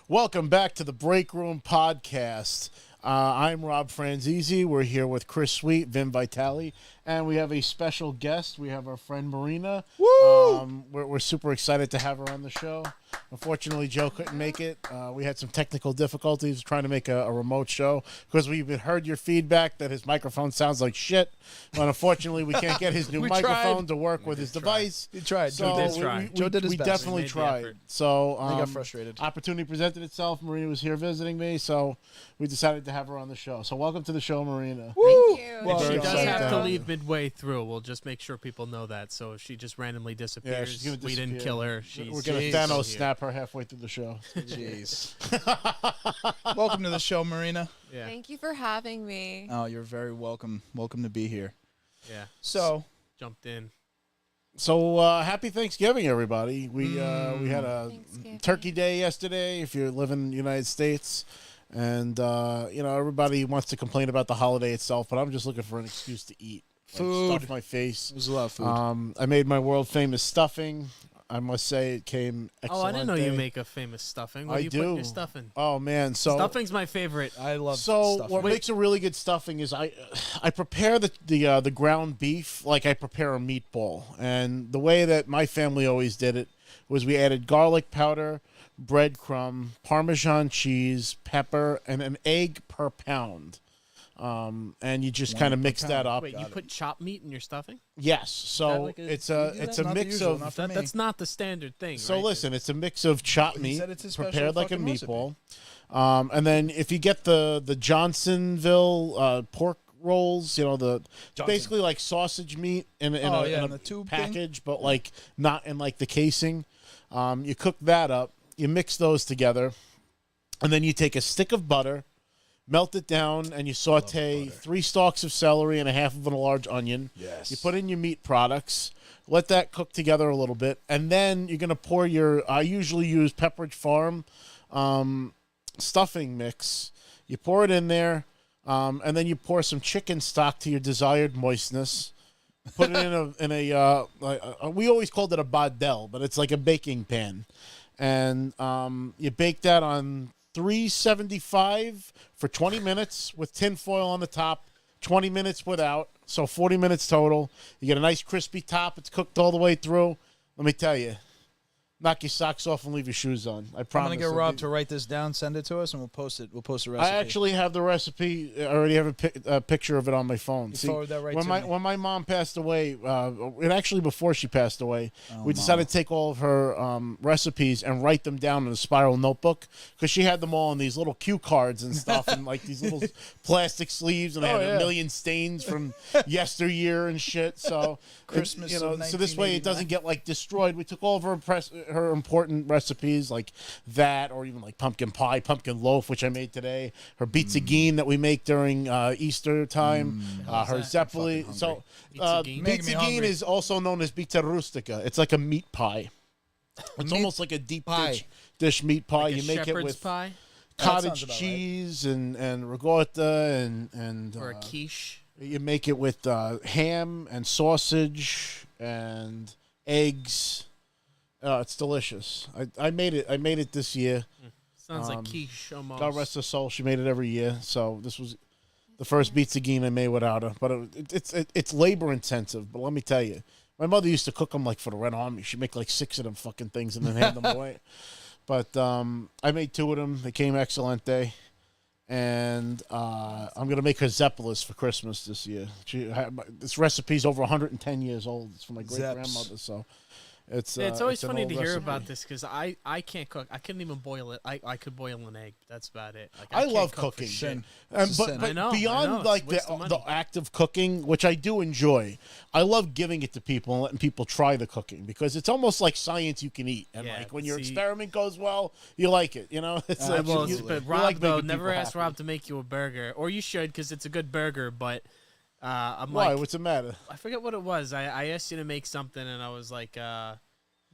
Welcome back to the Break Room Podcast. I'm Rob Franzese. We're here with Chris Sweet, Vin Vitale, and we have a special guest. We have our friend Marina. Woo! We're super excited to have her on the show. Unfortunately, Joe couldn't make it. We had some technical difficulties trying to make a remote show because we've heard your feedback that his microphone sounds like shit. But unfortunately, we can't get his new microphone to work with his device. He tried. So Joe did try. Joe did his we best. definitely He tried. So He got frustrated. Opportunity presented itself. Marina was here visiting me, so we decided to have her on the show. So welcome to the show, Marina. Woo! Thank you. Well, Thank She you. does excited have to to have leave midway through. We'll just make sure people know that. So if she just randomly disappears, she's gonna we didn't disappear. kill her. She's We're going to Jeez. Thanos snap her halfway through the show. Jeez. Welcome to the show, Marina. Yeah, Thank you for having me. Oh, you're very welcome. Welcome to be here. yeah. So, Jumped in. So happy Thanksgiving, everybody. We had a Thanksgiving. Turkey Day yesterday. If you live in the United States, and everybody wants to complain about the holiday itself, but I'm just looking for an excuse to eat. Food. Stuff my face. it was a lot of food. I made my world famous stuffing. I must say it came excellent. Oh, I didn't know you make a famous stuffing. What I do you put in do. your stuffing? Oh man, so Stuffing's my favorite. I love So stuff. what makes a really good stuffing is I prepare the ground beef like I prepare a meatball, and the way that my family always did it was we added garlic powder, breadcrumb, Parmesan cheese, pepper, and an egg per pound, and you just One kind of per mix that pound. up. Wait, you put chopped meat in your stuffing? Yes, so like a- it's You a do it's that? a Not the mix usual, of not for me. That's not the standard thing. so right? listen, it's a mix of chopped He meat said it's a special prepared like a fucking recipe. meatball, and then if you get the Johnsonville pork rolls, the Johnson. basically like sausage meat in Oh, a, yeah, in in a the tube thing? package, but like not in like the casing. You cook that up, you mix those together, and then you take a stick of butter, melt it down, and you saute 3 stalks of celery and a half of a large onion. Yes. You put in your meat products, let that cook together a little bit, and then you're going to pour I usually use Pepperidge Farm stuffing mix. You pour it in there, and then you pour some chicken stock to your desired moistness. Put it in a we always called it a badel, but it's like a baking pan. And you bake that on 375 for 20 minutes with tin foil on the top, 20 minutes without, so 40 minutes total. You get a nice crispy top. It's cooked all the way through. Let me tell you, knock your socks off and leave your shoes on. I I'm promise. gonna get Rob to write this down, send it to us, and we'll post it. We'll post a recipe. I actually have the recipe. I already have a picture of it on my phone. You forward that right when to my me. when my mom passed away, and actually before she passed away, we decided Mom. to take all of her recipes and write them down in a spiral notebook because she had them all in these little cue cards and stuff, and like these little plastic sleeves, and they had a million stains from yesteryear and shit. So Christmas of so this way it 1989. doesn't get like destroyed. We took all of her important recipes like that, or even like pumpkin pie, pumpkin loaf, which I made today. Her pizza that we make during Easter time. Her zeppoli. fucking So Pizza-gine? Making me hungry. is also known as pizza rustica. It's like a meat pie. It's almost like a deep pie. dish meat pie. Like a You make it shepherd's with pie That sounds cottage about right. cheese and ricotta and or a quiche. you make it with ham and sausage and eggs. It's delicious. I made it. I made it this year. Sounds like quiche almost. God rest her soul. She made it every year. So this was the first pizza-gine I made without her. But it's labor intensive. But let me tell you, my mother used to cook them like for the Red Army. She'd make like 6 of them fucking things and then hand them away. But I made 2 of them. They came excelente. And I'm gonna make her zeppelis for Christmas this year. This recipe's over 110 years old. It's from my great grandmother. So it's always an funny old to hear recipe. about this because I can't cook. I couldn't even boil it. I could boil an egg. That's about it. Like, I can't love cook for cooking. shit. Sin. But, It's a sin. but I know, beyond it's like a waste of money. the act of cooking, which I do enjoy, I love giving it to people and letting people try the cooking because it's almost like science you can eat. And Yeah, like when your see- experiment goes well, you like it. It's like Well, you but like Rob though making never people asked happy. Rob to make you a burger, or you should because it's a good burger. But I'm Why? like, What's the matter? I forget what it was. I asked you to make something, and I was like,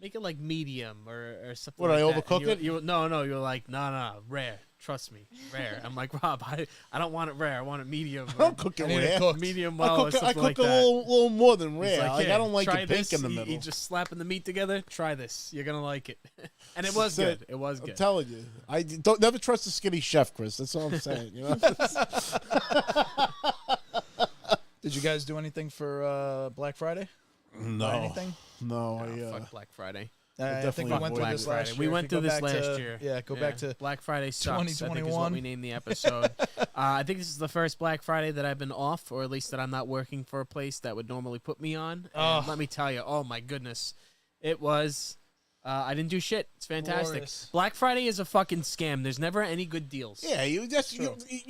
Make it like medium or something. Would like I that. overcook it? No. You're like, no, rare. Trust me, rare. I'm like, Rob, I don't want it rare. I want it medium. I don't cook it I need it rare. cooked. Medium I well or cook, something I cook like a that. little more than He's rare. Like, "Here, I don't like try the pink this." in the He middle. just slapping the meat together. Try this. You're gonna like it. And it was That's good. It was I'm good. telling you, I don't never trust a skinny chef, Chris. That's all I'm saying. You know. Did you guys do anything for Black Friday? No, anything? no. Oh, fuck Black Friday. I think we definitely went through avoided this it. last year. We If went you through go this back last to- year. Yeah, go back to Black Friday sucks. I think is what 2021. we named the episode. I think this is the first Black Friday that I've been off, or at least that I'm not working for a place that would normally put me on. And let me tell you, oh my goodness, it was. I didn't do shit. It's fantastic. Glorious. Black Friday is a fucking scam. There's never any good deals. Yeah, you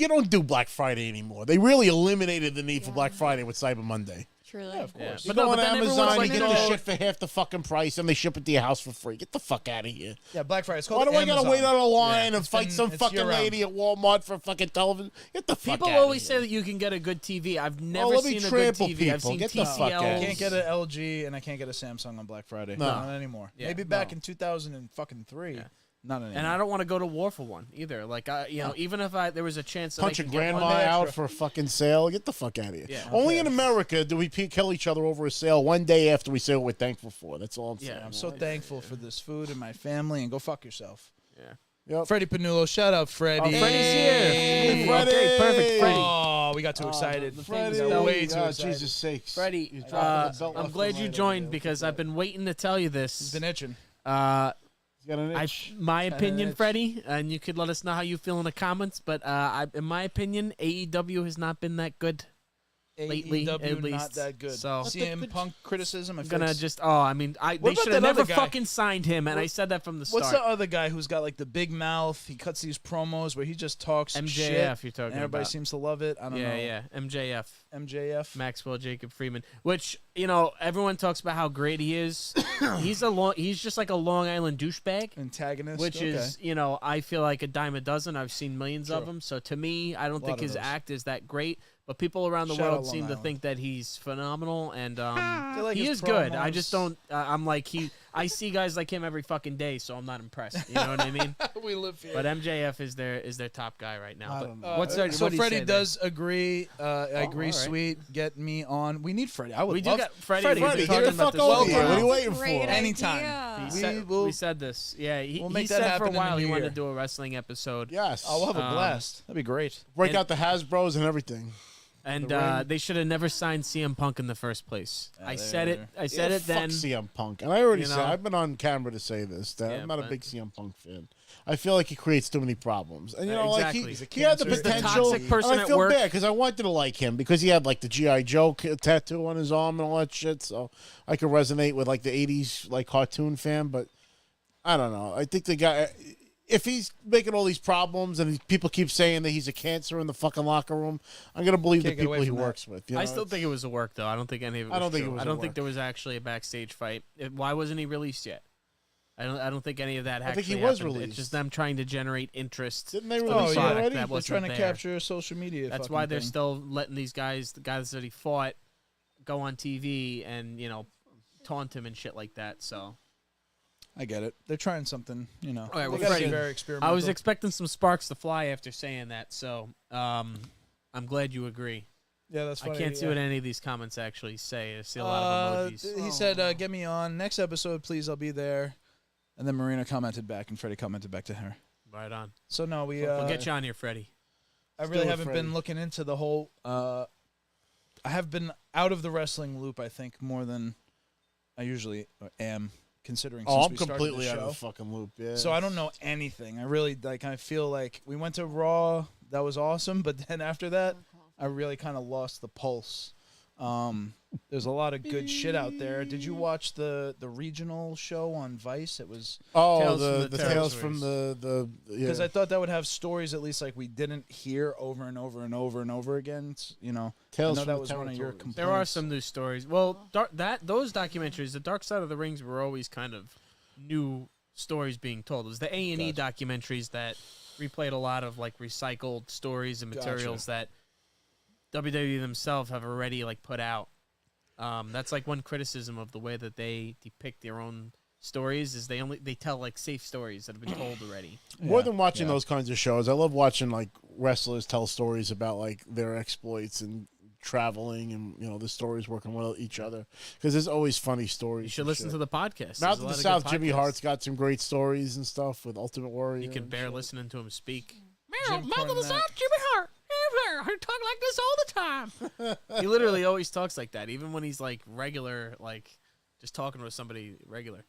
don't do Black Friday anymore. They really eliminated the need for Black Friday with Cyber Monday. Truly. Yeah, of course. Yeah. You But go no, on but then everyone's Amazon, like, you get no. the shit for half the fucking price, and they ship it to your house for free. Get the fuck out of here. Yeah, Black Friday. It's called Why do I gotta Amazon. wait on a line and It's fight been- some it's fucking year-round. lady at Walmart for fucking television? Get the fuck People out always of say here. that you can get a good TV. I've never let me seen a good trample TV. I've people. seen Get the fuck out. TCLs. I can't get an LG and I can't get a Samsung on Black Friday. No. Not anymore. Yeah. Maybe back in 2003. Yeah. Not anymore. And I don't want to go to war for one either. Like, even if there was a chance that I Punching could get grandma one, out for a fucking sale. Get the fuck out of here. Yeah. Only Okay. in America do we kill each other over a sale one day after we say what we're thankful for. That's all I'm saying. Yeah, I'm so thankful for this food and my family, and go fuck yourself. Yeah. Yep. Freddie Panulo, shout out Freddie. Oh, Freddie's here. Hey, Freddie. Okay, perfect. Freddie. Oh, we got too excited. Freddie, We got way too oh, excited. Jesus sakes. Freddie, He's dropping the belt I'm left glad and you right over joined there. because I've been waiting to tell you He's this. been itching. He's got an itch. My opinion, itch. Freddie, and you could let us know how you feel in the comments. But in my opinion, AEW has not been that good. Lately, AEW at least. not that good. So- CM Punk criticism. I'm gonna just. They What about should have that other never guy? fucking signed him, and I said that from the start. What's the other guy who's got like the big mouth? He cuts these promos where he just talks MJF? shit. You're talking And everybody about? seems to love it. I don't know. Yeah, MJF. MJF. Maxwell Jacob Freeman, which everyone talks about how great he is. He's just like a Long Island douchebag, Antagonist. which okay. is I feel like a dime a dozen. I've seen millions of Sure. them, so to me, I don't Lot think of his those. act is that great. But people around the Shout out world Long seem to Island. think that he's phenomenal, and They like he his is good. I promos. just don't. I'm like I see guys like him every fucking day, so I'm not impressed. You know what I mean? we live here. But MJF is their top guy right now. I But don't know. what's so what do you Freddie say there? does agree. I agree. all right. Sweet, get me on. We need Freddie. I would We do love got Freddie. Freddie, we've Freddie, been get talking the about fuck this over all here. What are you along. waiting Great for? Anytime. idea. We will- We said this. Yeah, We'll he make that said for happen a in the while he new wanted year. to do a wrestling episode. Yes. I'll have a Um, blast. That'd be great. Break and- out the Hasbros and everything. And The ring. they should have never signed CM Punk in the first place. Yeah, I they- said it. I said Yeah, it then. Fuck CM Punk. And I already You said, know? I've been on camera to say this, that Yeah, I'm not a but- big CM Punk fan. I feel like he creates too many problems. And, Exactly. like, He's a he had the cancer. He's the potential. toxic person and I at feel work. bad because I wanted to like him because he had, like, the G.I. Joe tattoo on his arm and all that shit. So I could resonate with, like, the 80s, like, cartoon fan. But I don't know. I think the guy... If he's making all these problems and people keep saying that he's a cancer in the fucking locker room, I'm going to believe Can't the get away people he from that. works with. You I know? still think it was a work, though. I don't think any of it was I don't think true. it was I a don't think work. there was actually a backstage fight. Why wasn't he released yet? I don't think any of that I actually think he was happened. released. It's just them trying to generate interest. Didn't they in release the it product already? that They're wasn't trying to there. capture social media. That's fucking why they're thing. still letting these guys, the guys that he fought, go on TV and taunt him and shit like that. So I get it. They're trying something. right, they well, gotta be Freddie, very experimental. I was expecting some sparks to fly after saying that. So I'm glad you agree. Yeah, that's funny. I can't see what any of these comments actually say. I see a lot of emojis. He said, "Get me on next episode, please. I'll be there." And then Marina commented back, and Freddie commented back to her. Right on. So no, we. We'll get you on here, Freddie. I Still really with haven't Freddie. been looking into the whole. I have been out of the wrestling loop. I think more than I usually am, considering. Oh, since I'm we started completely the out of show. the fucking loop. Yeah. So I don't know anything. I really I feel like we went to Raw. That was awesome, but then after that, I really kind of lost the pulse. There's a lot of good shit out there. Did you watch the regional show on Vice? It was Oh, Tales from the the tales Territories. from the because I thought that would have stories at least like we didn't hear over and over and over and over again. It's, Tales I know from that the was one of your Territories. complaints. There are some new stories. Well, those documentaries, the Dark Side of the Rings, were always kind of new stories being told. It was the A&E documentaries that replayed a lot of like recycled stories and materials that WWE themselves have already like put out. That's like one criticism of the way that they depict their own stories is they tell like safe stories that have been told already. More than watching those kinds of shows, I love watching like wrestlers tell stories about like their exploits and traveling and the stories working with each other because there's always funny stories. You should listen to the podcast. Mouth of the South. Jimmy Hart's got some great stories and stuff with Ultimate Warrior. You can bear listening to him speak. Mouth of the South, Jimmy Hart. I talk like this all the time. He literally always talks like that, even when he's like regular, like just talking with somebody regular.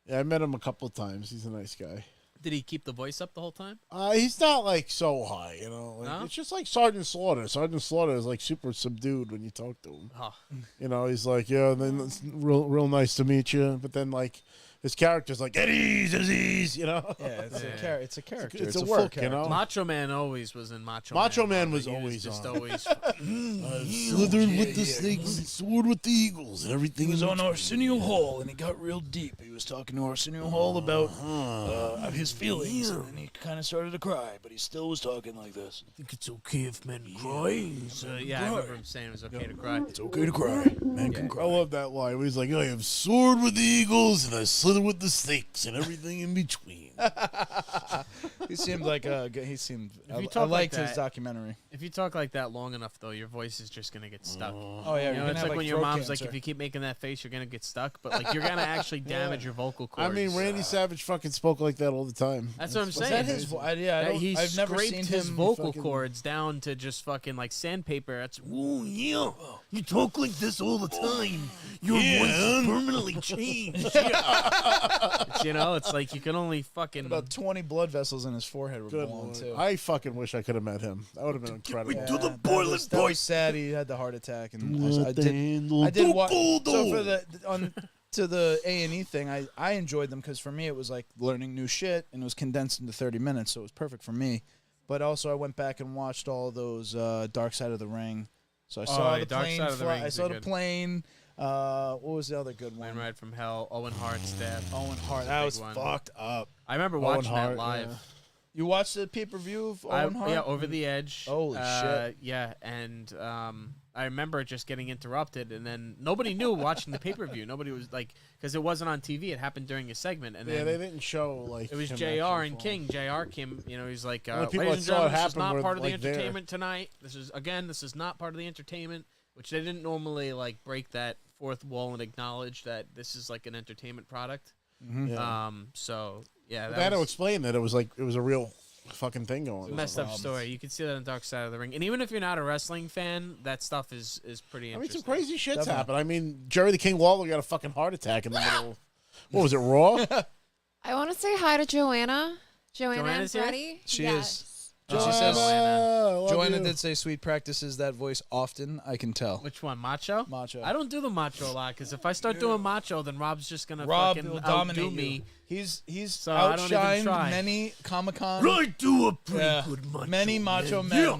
Yeah, I met him a couple of times. He's a nice guy. Did he keep the voice up the whole time? He's not like so high, Like, No? It's just like Sergeant Slaughter. Sergeant Slaughter is like super subdued when you talk to him. Oh. He's like, yeah, then it's real nice to meet you. But then like his character's like Eddie's disease, Yeah, it's a character. It's a full work, character. Macho Man always was in Macho Man was He always just on. always. Slithered with the snakes and soared with the eagles and everything. He was on Arsenio Hall, and it got real deep. He was talking to Arsenio Hall about his feelings, and then he kind of started to cry, but he still was talking like this. I think it's okay if men cry. Yeah, I remember him saying it was okay to cry. It's okay to cry. Men can I cry. love that line. He's like, I have soared with the eagles and I slithered with the snakes and everything in between. He seemed like he seemed. If you I talk like liked his that- documentary. If you talk like that long enough, though, your voice is just gonna get stuck. Oh yeah, You know, it's like when your throat mom's like, cancer. if you keep making that face, you're gonna get stuck. But like, you're gonna actually damage your vocal cords. I mean, Randy Savage fucking spoke like that all the time. That's what I'm Was saying. that his voice? Yeah, He I've never scraped seen his him vocal fucking- cords down to just fucking like sandpaper. That's Oh, yeah. You talk like this all the time. Your voice is permanently changed. it's like you can only fucking. about 20 blood vessels in his forehead were Good blown Lord. too. I fucking wish I could have met him. That would have been incredible. That was sad. He had the heart attack, and I did watch. So for to the A&E thing, I enjoyed them because for me it was like learning new shit, and it was condensed into 30 minutes, so it was perfect for me. But also I went back and watched all those Dark Side of the Ring. So I saw the Dark plane. Side of the I Rings saw are the good. plane. What was the other good Plane one? Ride from Hell, Owen Hart's death. Owen Hart. a That big was one. fucked up. I remember Owen watching Hart, that live. yeah. You watched the pay-per-view of Owen Hart? Yeah, Over the Edge. Holy shit. Yeah, and I remember just getting interrupted, and then nobody knew watching the pay-per-view. Nobody was like, because it wasn't on TV. It happened during a segment, and Yeah, then they didn't show like it was him JR actually and falling. King. JR came, he's like, Only people ladies and that saw it gentlemen, this is happen not were, part of the like, there. entertainment tonight. This is not part of the entertainment, which they didn't normally like break that fourth wall and acknowledge that this is like an entertainment product. Yeah. So yeah, They had that to was explain that it was a real fucking thing going a on. messed up story. You can see that in Dark Side of the Ring, and even if you're not a wrestling fan, that stuff is pretty I mean, interesting. some crazy shit's Definitely. happened. I mean, Jerry the King Lawler got a fucking heart attack in the middle. What was it, Raw? I want to say hi to Joanna. Joanna's here? Andretti. She Yes. is. And she says, I love Joanna you. did say Sweet practices that voice often. I can tell. Which one, Macho? Macho. I don't do the Macho a lot because if I start doing Macho, then Rob's just gonna Rob fucking will outdo dominate me. you. He's So I don't even outshined try. many Comic-Con. I do a pretty Yeah, good macho many macho man. men. Yeah.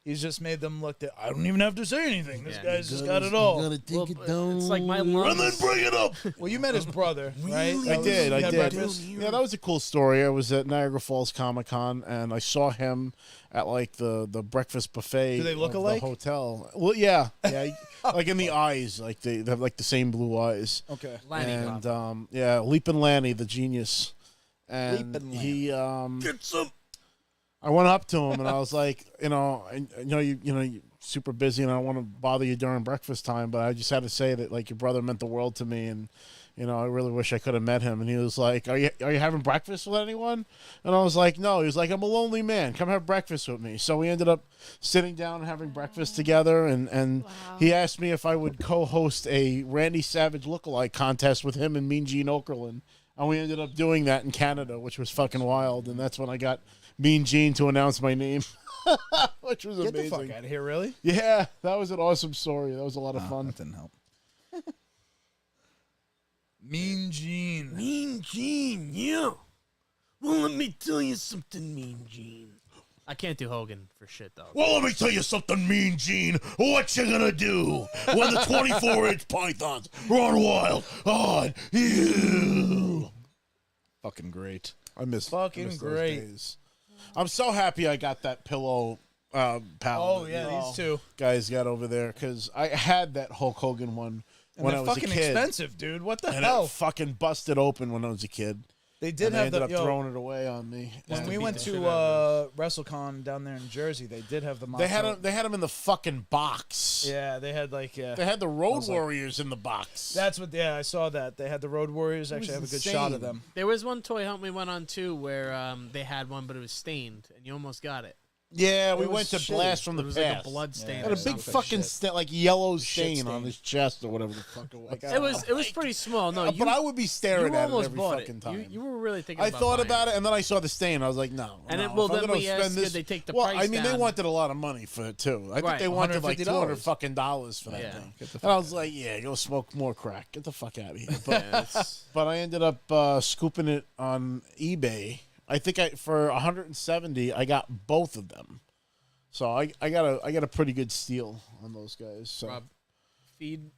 He's just made them look that I don't even have to say anything. This Yeah. guy's just got it all. Gotta take Well, it down. it's like my lungs. And then bring it up. Well, you met his brother, right? I That was- did. you I had did. breakfast? Yeah, that was a cool story. I was at Niagara Falls Comic Con and I saw him at like the breakfast buffet. Do they look of alike? The hotel. Well, yeah, yeah. Like in the eyes, like they have like the same blue eyes. Okay. Lanny And Bob. yeah, Leapin' Lanny, the genius. And Leapin' he Get some. I went up to him and I was like, you're super busy and I don't want to bother you during breakfast time, but I just had to say that like your brother meant the world to me and I really wish I could have met him. And he was like, Are you having breakfast with anyone? And I was like, No. He was like, I'm a lonely man. Come have breakfast with me. So we ended up sitting down and having breakfast together. And Wow. he asked me if I would co-host a Randy Savage lookalike contest with him and Mean Gene Okerlund. And we ended up doing that in Canada, which was fucking wild. And that's when I got Mean Gene to announce my name, which was Get the amazing. fuck out of here, really? Yeah, that was an awesome story. That was a lot of fun. That didn't help. Mean Gene. Mean Gene, yeah. Well, let me tell you something, Mean Gene. I can't do Hogan for shit though. Well, let me tell you something, Mean Gene. What you gonna do when the 24-inch pythons run wild on you? Fucking great. I miss Fucking those great. days. I'm so happy I got that pillow pal. Oh, that yeah, you these two. guys got over there because I had that Hulk Hogan one And when I they're was a fucking kid. expensive, dude. What the And hell? it fucking busted open when I was a kid. They did And they have ended the up throwing it away on me. when And we beat went the to shit out WrestleCon down there in Jersey. They did have the. they had Mozzarella. them in the fucking box. Yeah, they had like They had the Road was like- Warriors in the box. That's what. Yeah, I saw that. They had the Road Warriors. Actually, have a good shot of insane. them. There was one toy hunt we went on too where they had one, but it was stained, and you almost got it. Yeah, we It went to was Blast shitty. from It the was past. like a blood stain. Yeah, Had or a big Shit. fucking like yellow Shit stain on stain. his chest or whatever the fuck it was. Like, It was pretty small. No, you, but I would be staring you at it almost every bought fucking it. time. You were really thinking. I about thought buying about it, and then I saw the stain. I was like, no. And no. then, well, if I'm then gonna we spend asked, this, did they take the well, price I mean, they down? wanted a lot of money for it too. I think Right, they wanted like $150. $200 fucking dollars for that Yeah. thing. Get the And I was like, yeah, go smoke more crack. Get the fuck out of here. But, Yeah, it's- but I ended up scooping it on eBay. I think for 170, I got both of them. So I got a pretty good steal on those guys. So Rob, feed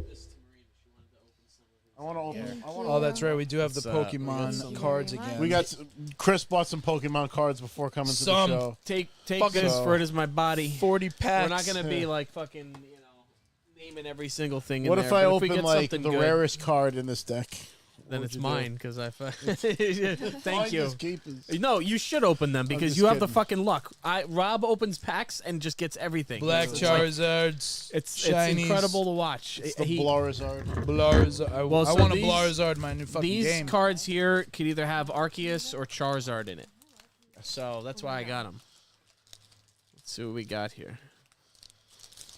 this to Marina. She wanted to open some of these. I want to open. I wanna Oh, that's right. We do have the It's, we got Pokemon some- cards Very again. We got Chris bought some Pokemon cards before coming to Some. the show. Take Fuck this so- for it as my body. 40 packs. We're not gonna be like fucking, naming every single thing. What in if there, I but we open get like the something good, rarest card in this deck? then What it's would you do? mine because I. Thank you. Just keep it. No, you should open them because just you have the kidding. fucking luck. Rob opens packs and just gets everything. Black It's like- Charizards. It's Shinies. incredible to watch. It's the He- Blarizard. Blarizard. I Well, so want a these- Blarizard in my new fucking These game. cards here could either have Arceus or Charizard in it, so that's why I got them. Let's see what we got here.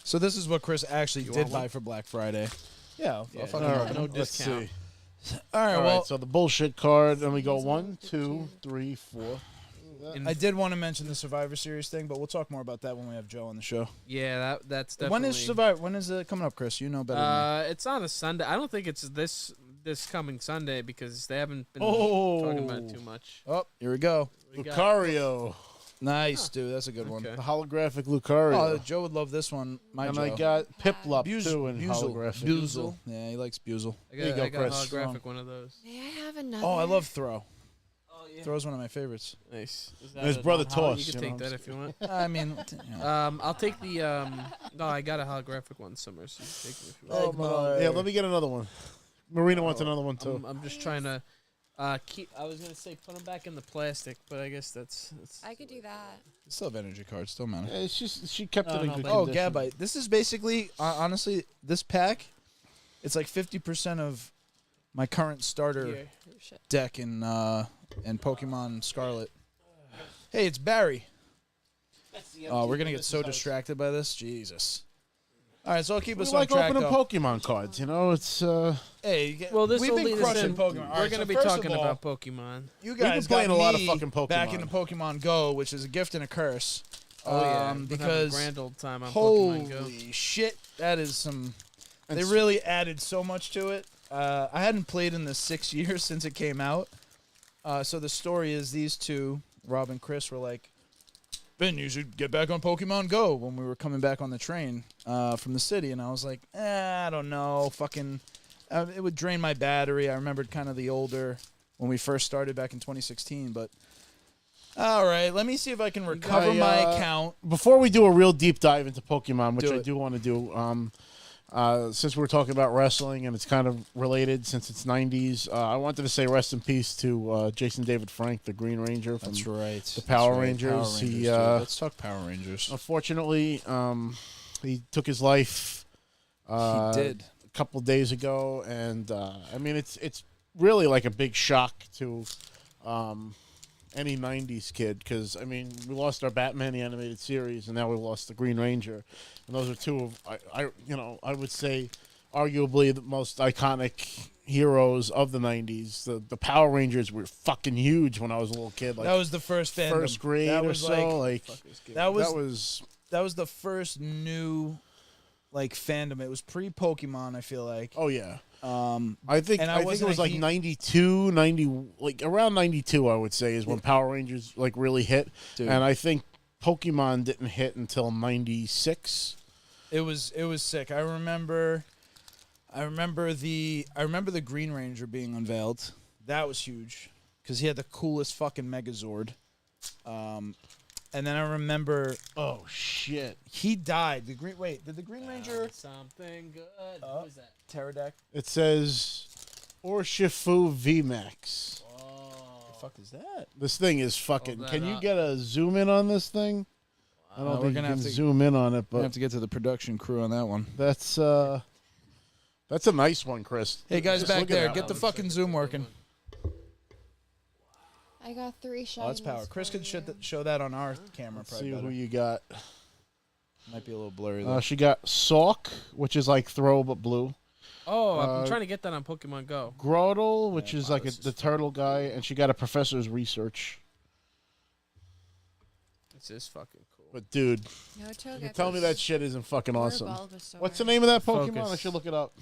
So this is what Chris actually You did want one? buy for Black Friday. Yeah, I'll Yeah, fucking All open right, it. no let's discount. see. All right, All well, right, so the bullshit card, and we go 1, 2, 3, 4. And I did want to mention the Survivor Series thing, but we'll talk more about that when we have Joe on the show. yeah, that's definitely. When is Survivor? When is it coming up, Chris? You know better than me. It's on a Sunday. I don't think it's this coming Sunday because they haven't been Oh. talking about it too much. Oh, here we go. We got- Lucario. Nice, dude. That's a good one. Okay. The holographic Lucario. Oh, Joe would love this one. My and Joe. I got Piplup, Buse- too, in Buzel. holographic. Buzel. Yeah, he likes Buzel. I There you got, go, I got a Chris. holographic one of those. May I have another? Oh, I love Throw. Oh yeah. Throw's one of my favorites. Nice. Is that His a brother non-holo? Toss, You can you take know, that if you want. I mean, you know. I'll take the. No, I got a holographic one somewhere, so you can take it if you Oh, want. my. Yeah, let me get another one. Marina wants another one, too. I'm just trying to keep. I was gonna say put them back in the plastic, but I guess that's. I could do that. Still have energy cards. Still matter. Yeah, she kept it Oh, in no, good but- Oh, condition. Gabite. This is basically, honestly, this pack, it's like 50% of my current starter Here. Oh, shit. deck in Pokemon Scarlet. Hey, it's Barry. Oh, we're going to get so distracted by this. Jesus. All right, so I'll keep We us like on track, opening though. Pokemon cards, you know? It's, Hey, Well, this we've will been lead us crushing in. Pokemon. All We're right, gonna so be first of talking all, about Pokemon. You been guys playing got a lot of me fucking Pokemon. back into Pokemon Go, which is a gift and a curse. Oh yeah, because grand old time on Pokemon Go. holy shit, that is some. And They s- really added so much to it. I hadn't played in the 6 years since it came out. So the story is these two, Rob and Chris, were like, Ben, you should get back on Pokemon Go when we were coming back on the train from the city. And I was like, I don't know. Fucking, it would drain my battery. I remembered kind of the older when we first started back in 2016. But all right, let me see if I can recover my account. Before we do a real deep dive into Pokemon, which Do I it. do want to do, since we're talking about wrestling and it's kind of related since it's 90s, I wanted to say rest in peace to Jason David Frank, the Green Ranger from right. the Power Rangers. He, dude. Let's talk Power Rangers. unfortunately, he took his life He did. a couple days ago, and I mean it's really like a big shock to any 90s kid, because I mean we lost our Batman the animated series, and now we lost the Green Ranger, and those are two of I would say arguably the most iconic heroes of the 90s. The Power Rangers were fucking huge when I was a little kid, like That was the first fandom. first grade that or was so. like Like that was that was that was the first new like fandom. It was pre Pokemon. I feel like. oh yeah. I think and I I think it wasn't was a like he- 92, 90, like around 92 I would say is when Power Rangers like really hit. Dude. And I think Pokemon didn't hit until 96. It was sick. I remember the Green Ranger being unveiled. That was huge because he had the coolest fucking Megazord. And then I remember Oh shit! he died. Did the Green Ranger Something good. Oh. What is that? pterodactyl? It says Urshifu VMAX. What the fuck is that? This thing is fucking. Hold that Can you up. get a zoom in on this thing? I don't we're think you gonna can have to- zoom in on it, We but have to get to the production crew on that one. that's a nice one, Chris. Hey guys Just back look at there, that get one. the fucking Zoom working. I got 3 shots. Oh, that's power. Chris could show that on our camera. Let's Probably see better. who you got. Might be a little blurry though. She got Salk, which is like throw but blue. Oh, I'm trying to get that on Pokemon Go. Grotle, which Yeah, is wow, like this the is turtle guy, and she got a professor's research. This is fucking cool. But dude, No you can tell me that shit isn't fucking awesome. What's the name of that Pokemon? Focus. I should look it up.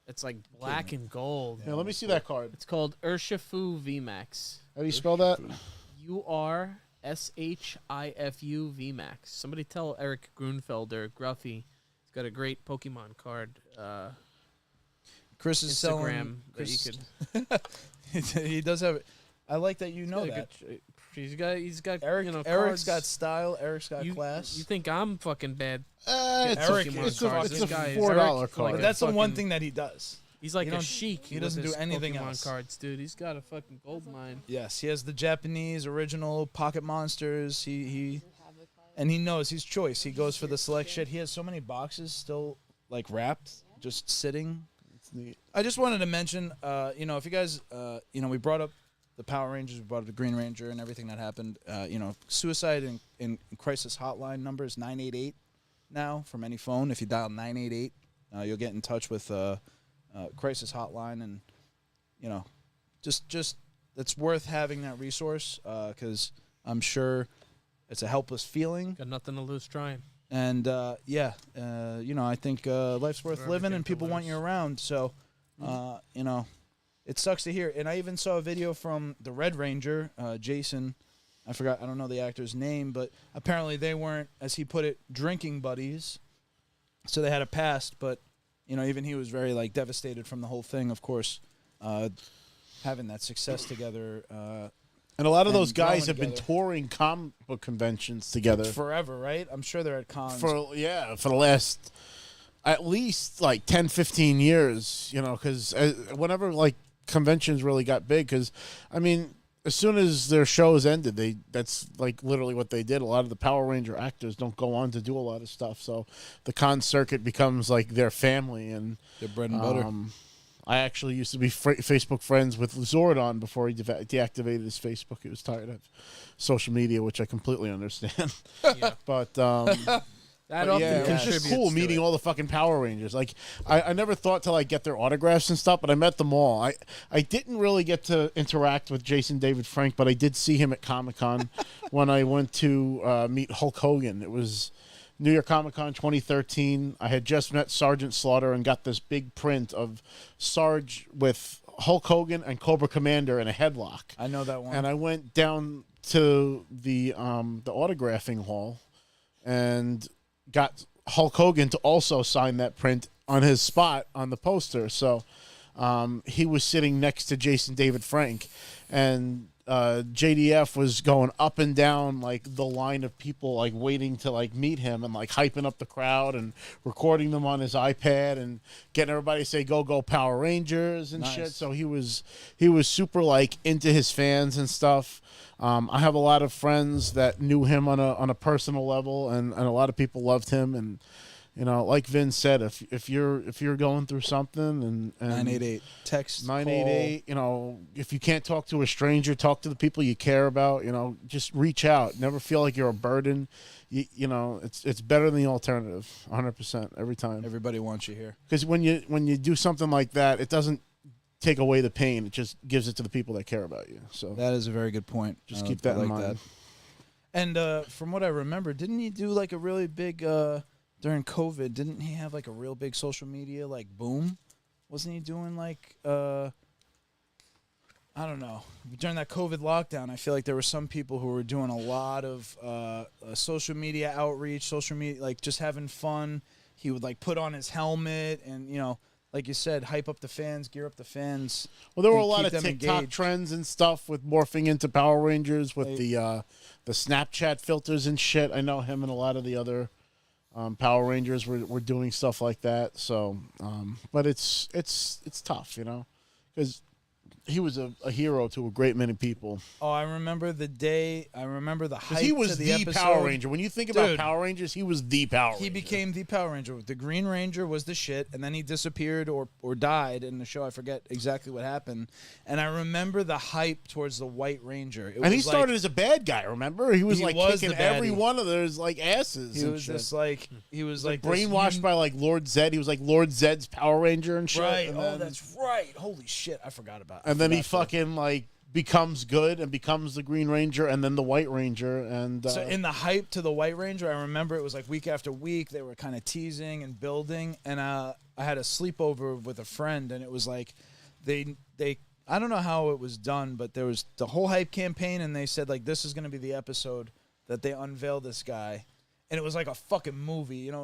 It's like black and gold. Yeah, let me see that card. It's called Urshifu VMAX. How do you spell that? Urshifu VMAX. Somebody tell Eric Grunfelder, Gruffy. He's got a great Pokemon card. Chris is Instagram selling. that you Chris, could. he does have. I like that you know He's got a that. good- He's got. Eric, you know, Eric's cards. got style. Eric's got You, class. you think I'm fucking bad? It's Eric a, is it's a, cards. it's This a guy is $4 Eric, card. but that's the one fucking- thing that he does. He's like He a don't- sheik. he with doesn't his do anything Pokemon else. cards, dude. He's got a fucking gold mine. Yes, he has the Japanese original Pocket Monsters. And he knows his choice. He goes for the select shit. He has so many boxes still like wrapped, just sitting. It's neat. I just wanted to mention, if you guys, we brought up the Power Rangers, we brought up the Green Ranger and everything that happened. Suicide and crisis hotline number is 988 now from any phone. If you dial 988, you'll get in touch with crisis hotline, and just it's worth having that resource because I'm sure it's a helpless feeling. Got nothing to lose trying. And I think life's worth Whatever living, get and to people want lose. you around. So, it sucks to hear. And I even saw a video from the Red Ranger, Jason. I don't know the actor's name, but apparently they weren't, as he put it, drinking buddies. So they had a past, but even he was very like devastated from the whole thing. Of course, having that success together. And a lot of and those guys growing have been together. touring comic book conventions together Forever, right? I'm sure they're at cons. for the last at least like 10, 15 years, because whenever like conventions really got big, because I mean, as soon as their shows ended, that's like literally what they did. A lot of the Power Ranger actors don't go on to do a lot of stuff, so the con circuit becomes like their family. And Their bread and butter. I actually used to be Facebook friends with Zordon before he deactivated his Facebook. He was tired of social media, which I completely understand. Yeah. But That but often yeah, it was contributes just cool to meeting it. all the fucking Power Rangers. Like I never thought to like get their autographs and stuff, but I met them all. I didn't really get to interact with Jason David Frank, but I did see him at Comic-Con when I went to meet Hulk Hogan. It was New York Comic-Con 2013. I had just met Sergeant Slaughter and got this big print of Sarge with Hulk Hogan and Cobra Commander in a headlock. I know that one. And I went down to the autographing hall and got Hulk Hogan to also sign that print on his spot on the poster. So he was sitting next to Jason David Frank, and JDF was going up and down like the line of people like waiting to like meet him and like hyping up the crowd and recording them on his iPad and getting everybody to say go Power Rangers and Nice. shit. So he was super like into his fans and stuff. I have a lot of friends that knew him on a personal level, and a lot of people loved him. And like Vin said, if you're going through something and 988 text 988, if you can't talk to a stranger, talk to the people you care about. Just reach out. Never feel like you're a burden. It's better than the alternative, 100% every time. Everybody wants you here. Because when you do something like that, it doesn't take away the pain. It just gives it to the people that care about you. So That is a very good point. just keep that I in like mind. And from what I remember, didn't he do like a really big during COVID? Didn't he have like a real big social media like boom? Wasn't he doing like I don't know, during that COVID lockdown? I feel like there were some people who were doing a lot of social media outreach, social media, like just having fun. He would like put on his helmet and like you said, hype up the fans, gear up the fans. Well, there were a and lot keep of them TikTok engaged. trends and stuff with morphing into Power Rangers with Right. the Snapchat filters and shit. I know him and a lot of the other Power Rangers were doing stuff like that. So, but it's tough, because he was a hero to a great many people. Oh, I remember the day. I remember the hype. Because he was to the episode. Power Ranger. When you think about Dude. Power Rangers, he was the Power Ranger. He became the Power Ranger. The Green Ranger was the shit, and then he disappeared or died in the show. I forget exactly what happened. And I remember the hype towards the White Ranger. It And he was started like, as a bad guy. Remember, he was He like was kicking the every baddie. one of those like asses. he and was shit. just like he was like this brainwashed by like Lord Zed. He was like Lord Zed's Power Ranger and shit. right. And Oh, then, that's right. Holy shit, I forgot about. and then he forgot fucking like becomes good and becomes the Green Ranger and then the White Ranger and So in the hype to the White Ranger, I remember it was like week after week they were kind of teasing and building, and I had a sleepover with a friend, and it was like they I don't know how it was done, but there was the whole hype campaign, and they said like this is going to be the episode that they unveil this guy, and it was like a fucking movie, it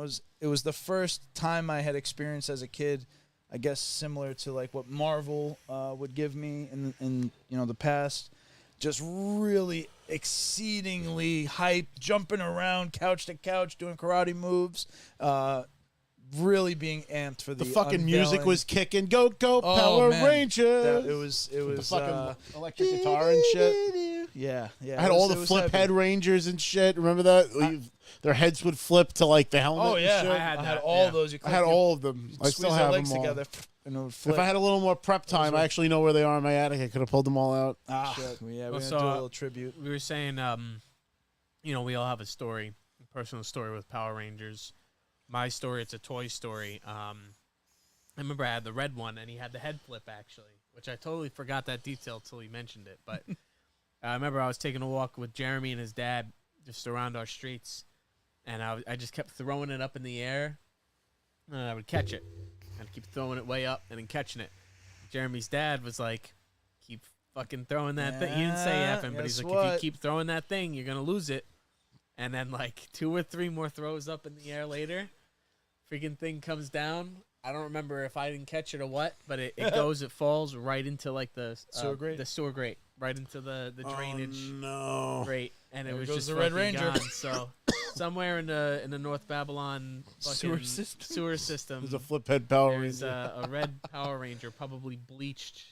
was the first time I had experienced as a kid. I guess similar to like what Marvel would give me in the past, just really exceedingly hype, jumping around couch to couch, doing karate moves, really being amped for the fucking music unveiling. was kicking. Go Oh, Power man. Rangers! It was the fucking electric guitar and shit. Yeah. I had all the it was flip heavy. head Rangers and shit. Remember that? Their heads would flip to like the helmet. Oh yeah, and shit. I had I that, had all yeah. those. You I had click- all of them. you I squeeze still their have legs them all. together, and it would flip. If I had a little more prep time, I actually know where they are in my attic. I could have pulled them all out. yeah, Well, we're gonna so, do a little tribute. We were saying, we all have a story, a personal story with Power Rangers. My story, it's a toy story. I remember I had the red one, and he had the head flip, actually, which I totally forgot that detail till he mentioned it. But I remember I was taking a walk with Jeremy and his dad just around our streets, and I just kept throwing it up in the air, and I would catch it. I'd keep throwing it way up and then catching it. Jeremy's dad was like, keep fucking throwing that thing. He didn't say Yeah, effing, but he's guess like, if what? you keep throwing that thing, you're going to lose it. And then like 2 or 3 more throws up in the air later, freaking thing comes down. I don't remember if I didn't catch it or what, but it falls right into like the Sewer grate? the sewer grate, right into the drainage Oh, no. grate, and it There was goes just the Red fucking Ranger. gone. So somewhere in the North Babylon Sewer fucking system. sewer system, There's a flip head Power there's Ranger. a red Power Ranger, probably bleached,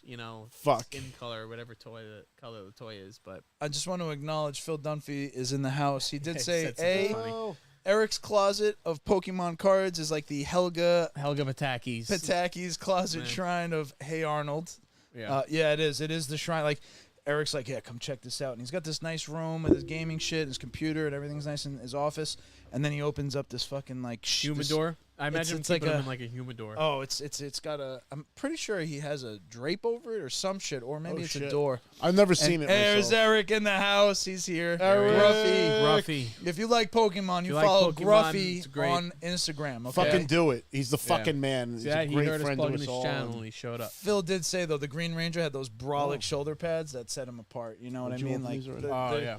Fuck. skin color, whatever color the toy is. But I just want to acknowledge Phil Dunphy is in the house. He did He say, said something "A funny. Eric's closet of Pokemon cards is like the Helga Pataki's. Pataki's closet Man. shrine of Hey Arnold." Yeah. Yeah, it is. It is the shrine. Like Eric's like, "Yeah, come check this out." And he's got this nice room with his gaming shit, his computer, and everything's nice in his office. And then he opens up this fucking like Humidor. I imagine it's keeping like them a- in like a humidor. Oh, it's got a. I'm pretty sure he has a drape over it or some shit, or maybe Oh, it's a shit. door. I've never And seen it there's myself. Eric in the house. He's here. Eric. Gruffy. Gruffy. If you like Pokemon, you like follow Pokemon, Gruffy it's great. on Instagram. Okay. Fucking do it. He's the fucking man. He's See, a he great heard us friend to plugging us his all. channel and he showed up. Phil did say though the Green Ranger had those brolic Oh. shoulder pads that set him apart. You know what I Would you mean? want Like these or- the, Oh, the, yeah.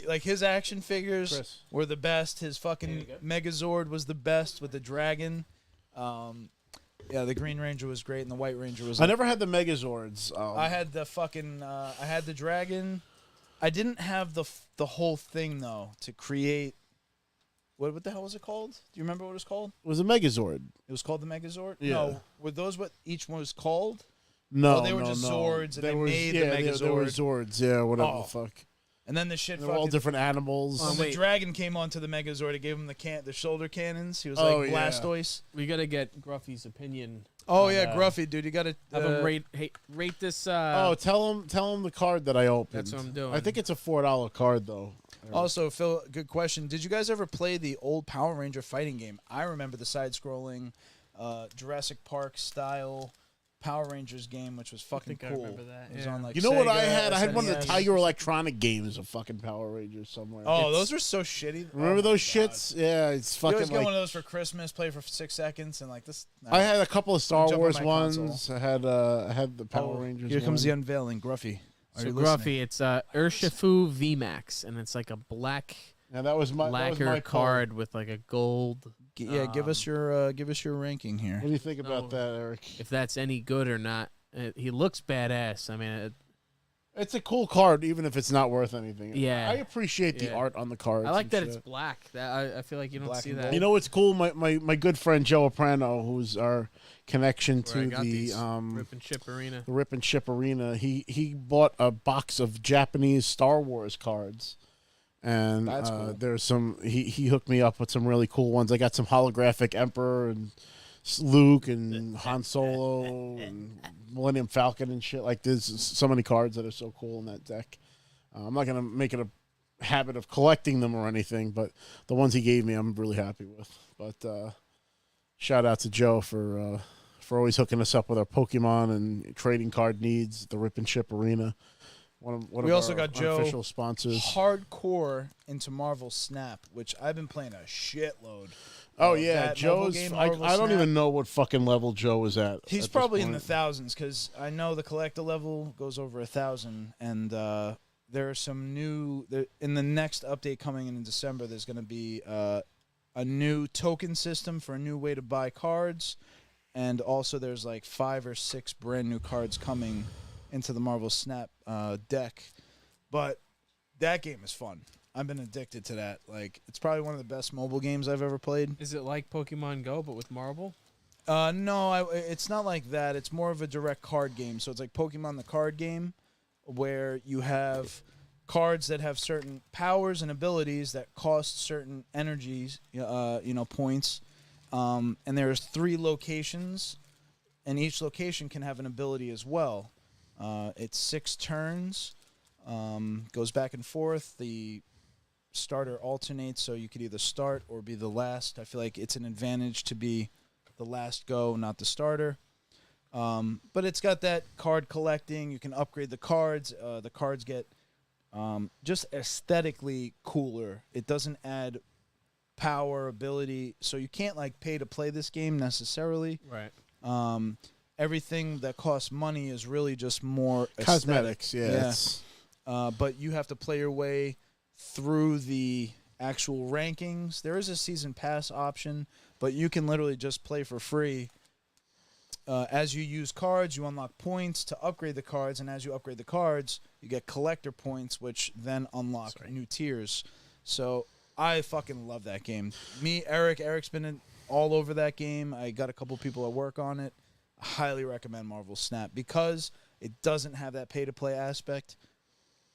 like his action figures Chris. were the best. His fucking Megazord was the best with the dragon. Yeah, the Green Ranger was great and the White Ranger was. I never had the Megazords. I had the fucking. I had the dragon. I didn't have the whole thing though to create. What the hell was it called? Do you remember what it was called? It was a Megazord. It was called the Megazord. Yeah. No, were those what each one was called? No, Oh, they were no, just no. Zords, and They they were- made the yeah, they were Megazord. Zords, yeah, whatever Oh. the fuck. And then the shit They were all fucking. different animals. When Oh, the wait. dragon came onto the Megazord, it gave him the shoulder cannons. He was Oh, like yeah. Blastoise. We gotta get Gruffy's opinion. Oh on, yeah, Gruffy, dude, you got to Have him rate this. Oh, tell him the card that I opened. That's what I'm doing. I think it's a $4 card though. Also, Phil, good question. Did you guys ever play the old Power Ranger fighting game? I remember the side-scrolling Jurassic Park style Power Rangers game, which was fucking think I cool. remember that, It was yeah. on like You know what Sega, I had? I had one of the SNES. Tiger Electronic games of fucking Power Rangers somewhere. Oh, It's- those were so shitty. Remember Oh, those my God. shits? Yeah, it's You always fucking get like. one of those for Christmas, play for 6 seconds, and like this. I had a couple of Star jump on Wars my ones. console. I had the Power Oh, Rangers. Here comes the one. unveiling, Gruffy. Are So you Gruffy, listening? it's Urshifu VMAX, and it's like a black And that was my lacquer poll. card with like a gold. Yeah, give us your ranking here. What do you think about No. that, Eric? If that's any good or not. He looks badass. I mean, It's a cool card, even if it's not worth anything. Yeah. I appreciate the Yeah. art on the cards. I like and that shit. it's black. That I feel like you don't Black see and that. gold. You know what's cool? My good friend Joe Aprano, who's our connection Where I to got the these Rip and Chip Arena. the Rip and Chip Arena, he bought a box of Japanese Star Wars cards. And That's cool. there's some he hooked me up with some really cool ones. I got some holographic Emperor and Luke and Han Solo and Millennium Falcon and shit. Like there's so many cards that are so cool in that deck. I'm not gonna make it a habit of collecting them or anything, but the ones he gave me, I'm really happy with. But shout out to Joe for always hooking us up with our Pokemon and trading card needs. The Rip and Chip Arena. One We of also our got Joe unofficial sponsors. hardcore into Marvel Snap, which I've been playing a shitload. Oh yeah, that mobile Joe's. game, I Marvel don't Snap. even know what fucking level Joe is at. He's at probably this in the point. thousands because I know the collector level goes over 1,000, and there are some new. In the next update coming in December, there's going to be a new token system for a new way to buy cards, and also there's like 5 or 6 brand new cards coming into the Marvel Snap deck. But that game is fun. I've been addicted to that. Like, it's probably one of the best mobile games I've ever played. Is it like Pokemon Go but with marble? No, it's not like that. It's more of a direct card game. So it's like Pokemon the card game, where you have cards that have certain powers and abilities that cost certain energies, points. And there's 3 locations, and each location can have an ability as well. It's 6 turns, goes back and forth. The starter alternates, so you could either start or be the last. I feel like it's an advantage to be the last go, not the starter. But it's got that card collecting. You can upgrade the cards. The cards get just aesthetically cooler. It doesn't add power, ability, so you can't like pay to play this game necessarily. Right. Everything that costs money is really just more aesthetic. Cosmetics. Yeah. Yeah. it's- But you have to play your way through the actual rankings. There is a season pass option, but you can literally just play for free. As you use cards, you unlock points to upgrade the cards, and as you upgrade the cards, you get collector points, which then unlock new tiers. So I fucking love that game. Eric's been all over that game. I got a couple people at work on it. I highly recommend Marvel Snap because it doesn't have that pay-to-play aspect.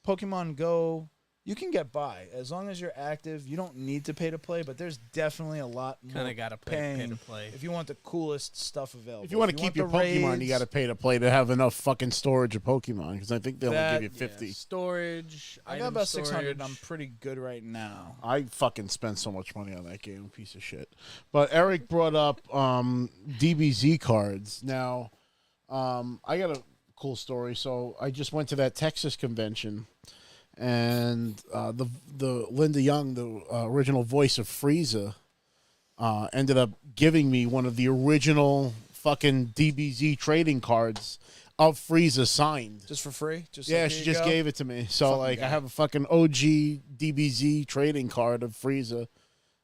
Pokemon Go, you can get by. As long as you're active, you don't need to pay to play, but there's definitely a lot more Kind of got to pay paying to play. if you want the coolest stuff available. If you want to keep your the Pokemon, you raids, got to pay to play to have enough fucking storage of Pokemon, because I think they only That- give you 50. Storage. I got item about 600. storage. I'm pretty good right now. I fucking spent so much money on that game, piece of shit. But Eric brought up DBZ cards. Now, I got a cool story. So I just went to that Texas convention, and the Linda Young, the original voice of Frieza, ended up giving me one of the original fucking DBZ trading cards of Frieza signed. Just for free? Just Yeah, like, she here you just go? gave it to me. So, Fucking like, guy. I have a fucking OG DBZ trading card of Frieza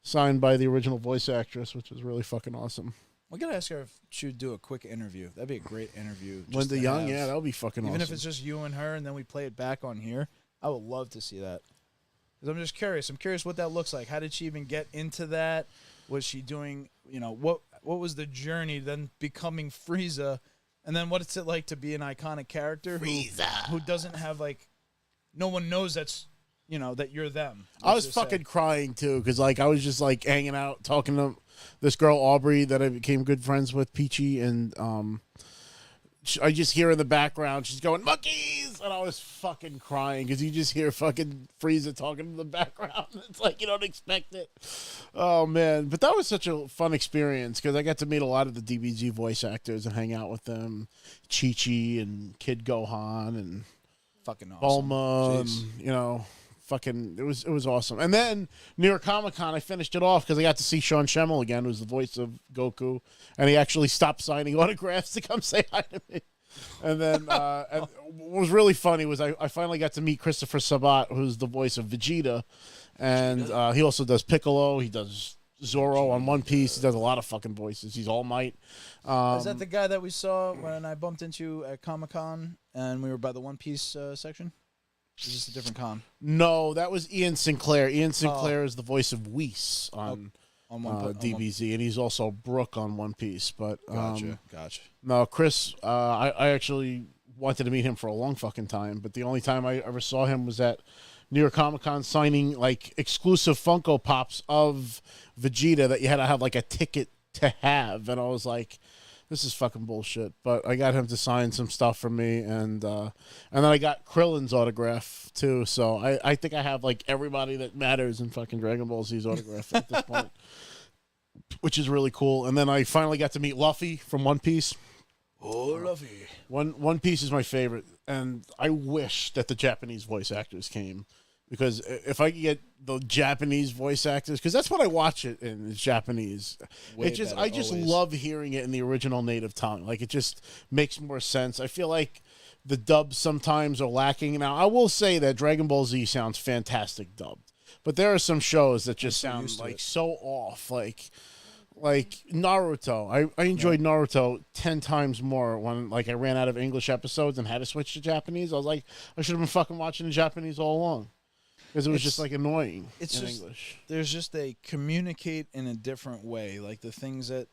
signed by the original voice actress, which is really fucking awesome. We gotta ask her if she would do a quick interview. That'd be a great interview. just Linda to Young, have. yeah, that would be fucking Even awesome. if it's just you and her, and then we play it back on here, I would love to see that. Because I'm just curious. I'm curious what that looks like. How did she even get into that? Was she doing? What was the journey then becoming Frieza, and then what's it like to be an iconic character who doesn't have like, no one knows that you're them. I was let's just say. fucking crying too, because like I was just like hanging out talking to this girl Aubrey that I became good friends with, Peachy, and I just hear in the background she's going monkeys, and I was fucking crying because you just hear fucking Frieza talking in the background. It's like you don't expect it. Oh man, but that was such a fun experience because I got to meet a lot of the DBZ voice actors and hang out with them, Chi-Chi and Kid Gohan and fucking awesome. Bulma, Jeez. and, fucking, it was awesome. And then New York Comic Con, I finished it off because I got to see Sean Schemmel again, who's the voice of Goku, and he actually stopped signing autographs to come say hi to me. And then and what was really funny was I finally got to meet Christopher Sabat, who's the voice of Vegeta, And he also does Piccolo. He does Zoro on One Piece. He does a lot of fucking voices. He's All Might. Is that the guy that we saw when I bumped into at Comic-Con and we were by the One Piece section? Or is this a different con? No, that was Ian Sinclair. Ian Sinclair is the voice of Whis on DBZ, and he's also Brook on One Piece. But Gotcha. no, Chris, I actually wanted to meet him for a long fucking time, but the only time I ever saw him was at New York Comic Con signing like exclusive Funko Pops of Vegeta that you had to have like a ticket to have, and I was like, this is fucking bullshit. But I got him to sign some stuff for me, and then I got Krillin's autograph too. So I think I have like everybody that matters in fucking Dragon Ball Z's autograph at this point, which is really cool. And then I finally got to meet Luffy from One Piece. Oh, Luffy. One Piece is my favorite, and I wish that the Japanese voice actors came, because if I could get the Japanese voice actors, because that's what I watch it in, is Japanese. Way I just always. love hearing it in the original native tongue. Like, it just makes more sense. I feel like the dubs sometimes are lacking. Now, I will say that Dragon Ball Z sounds fantastic dubbed, but there are some shows that just sound like so off. Like Naruto. I enjoyed Naruto 10 times more when like I ran out of English episodes and had to switch to Japanese. I was like, I should have been fucking watching the Japanese all along, because it was just like annoying in English. There's just they communicate in a different way. Like the things that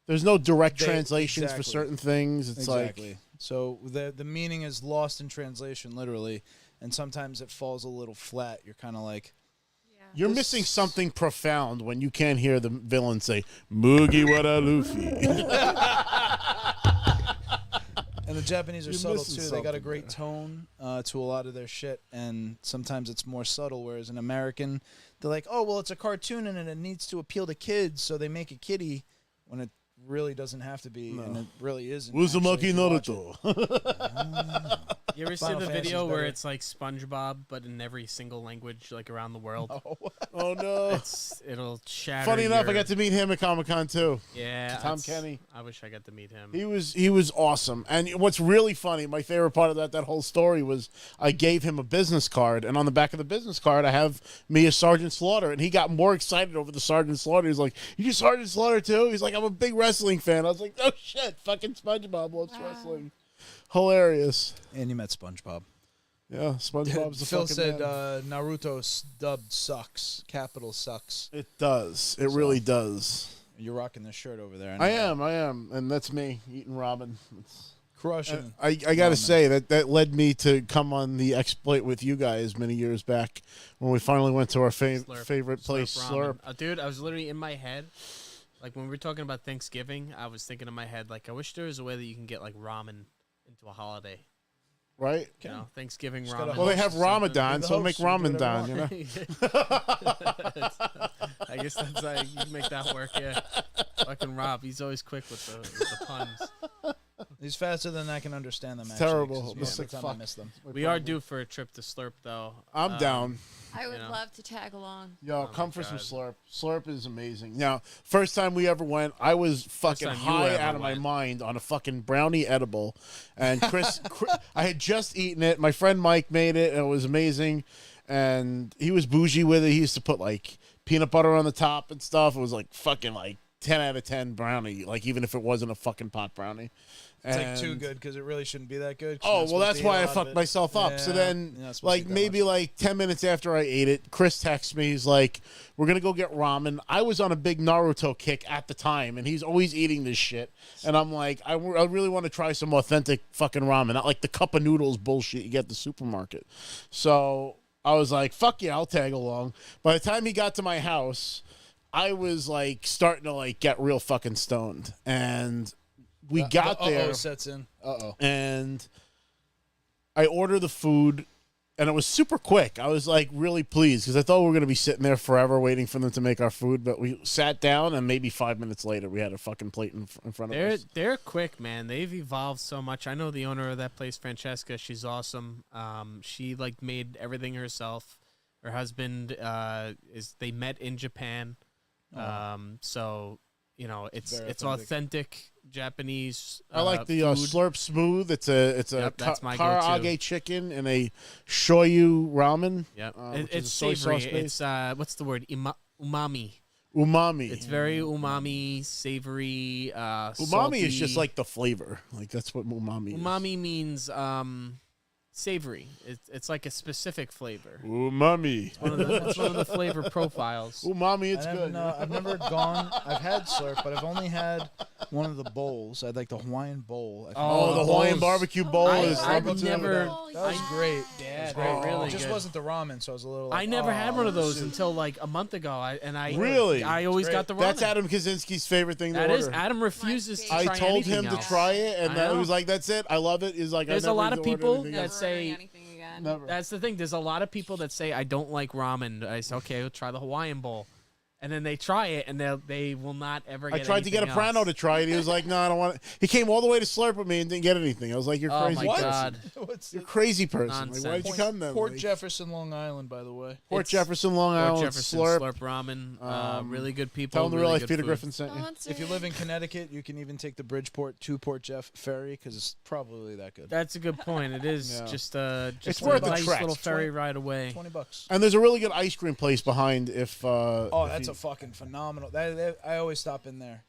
there's no direct translations for certain things. It's like, so the meaning is lost in translation, literally, and sometimes it falls a little flat. You're kind of like, you're missing something profound when you can't hear the villain say Mugiwara Luffy. And the Japanese are You're subtle missing too. They got a something great tone to a lot of their shit, and sometimes it's more subtle. Whereas in American, they're like, "Oh, well, it's a cartoon and it needs to appeal to kids, so they make a kiddie," when it really doesn't have to be, and it really isn't. Uzumaki Naruto. You ever see the video where it's like SpongeBob, but in every single language, like around the world? Oh no! It'll shatter. Funny enough, I got to meet him at Comic-Con too. Yeah, Tom Kenny. I wish I got to meet him. He was awesome. And what's really funny, my favorite part of that whole story was I gave him a business card, and on the back of the business card I have me as Sergeant Slaughter, and he got more excited over the Sergeant Slaughter. He's like, "You do Sergeant Slaughter too?" He's like, "I'm a big wrestling fan." I was like, "Oh shit, fucking SpongeBob loves wrestling." Hilarious. And you met SpongeBob. Yeah, SpongeBob's the Phil fucking said man. Naruto dubbed sucks. Capital sucks. It does. It really does. You're rocking this shirt over there. I am, and that's me eating ramen. It's crushing. I got to say that led me to come on the exploit with you guys many years back when we finally went to our favorite place, Slurp. Dude, I was literally in my head, like when we were talking about Thanksgiving, I was thinking in my head, like, I wish there was a way that you can get like ramen into a holiday. Right? You know, Thanksgiving ramen. Well, they have Ramadan, so make Ramadan, you know? I guess that's how you make that work, yeah. Fucking Rob, he's always quick with the puns. He's faster than I can understand them. It's actually, terrible. Every time I miss them. We are due for a trip to Slurp, though. I'm down. I would love to tag along. Yo, come for some Slurp. Slurp is amazing. Now, first time we ever went, I was fucking high out of my mind on a fucking brownie edible. And Chris, I had just eaten it. My friend Mike made it, and it was amazing. And he was bougie with it. He used to put, like, peanut butter on the top and stuff. It was, like, fucking, like, 10 out of 10 brownie, like, even if it wasn't a fucking pot brownie. It's like too good because it really shouldn't be that good. Oh, well, that's why I fucked myself up. Yeah, so then, like, maybe like 10 minutes after I ate it, Chris texts me. He's like, we're going to go get ramen. I was on a big Naruto kick at the time, and he's always eating this shit. And I'm like, I really want to try some authentic fucking ramen, not like the cup of noodles bullshit you get at the supermarket. So I was like, fuck yeah, I'll tag along. By the time he got to my house, I was like starting to like get real fucking stoned. And we got there. Sets in. And I ordered the food, and it was super quick. I was like really pleased because I thought we were going to be sitting there forever waiting for them to make our food. But we sat down, and maybe 5 minutes later, we had a fucking plate in front of us. They're quick, man. They've evolved so much. I know the owner of that place, Francesca. She's awesome. She like made everything herself. Her husband they met in Japan. So it's Very authentic Japanese. I like the food. Slurp Smooth. It's a Yep, that's my karaage go-to. chicken and a shoyu ramen. Yep, which it's is a soy savory. sauce It's base. what's the word? Umami. Umami. It's very umami, savory. Umami salty. is just like the flavor. Like that's what umami is. Umami means savory. It's like a specific flavor. Umami. It's one of the flavor profiles. Umami, it's good. I've never gone. I've had Slurp, but I've only had one of the bowls. I had like the Hawaiian bowl. Oh, the Hawaiian bowls. barbecue bowl I- is I've number two. never- That was great. Yeah, It was they're great. really It just good. wasn't the ramen, so I was a little. Like, I never had one of those shoot. until like a month ago. I Really? I always It's got the ramen. That's Adam Kaczynski's favorite thing to That order. is. Adam refuses to I try told anything him to else. try it, and I then he know. was like, "That's it. I love it." He's like, There's I a never lot of ordered people anything that else. say- anything again. Never. That's the thing. There's a lot of people that say I don't like ramen. I say okay, we'll try the Hawaiian bowl, and then they try it and they will not ever. I Get tried to get a anything Prano else. to try it. He was like, "No, I don't want it." He came all the way to Slurp with me and didn't get anything. I was like, "You're Oh crazy my person. god! What's You're the a crazy person. Like, Nonsense. why did you come then?" Port Like, Jefferson, Long Island, by the way. Port It's- Jefferson, Long Port Island, Jefferson Slurp. ramen. Really good people. Tell him to really realize good Peter food. Griffin sent you. If you live in Connecticut, you can even take the Bridgeport to Port Jeff ferry because it's probably that good. That's a good point. It is Yeah. just It's a worth the nice trek. little It's ferry ride away. $20. And there's a really good ice cream place behind. If Oh, if that's you- a fucking phenomenal. I always stop in there.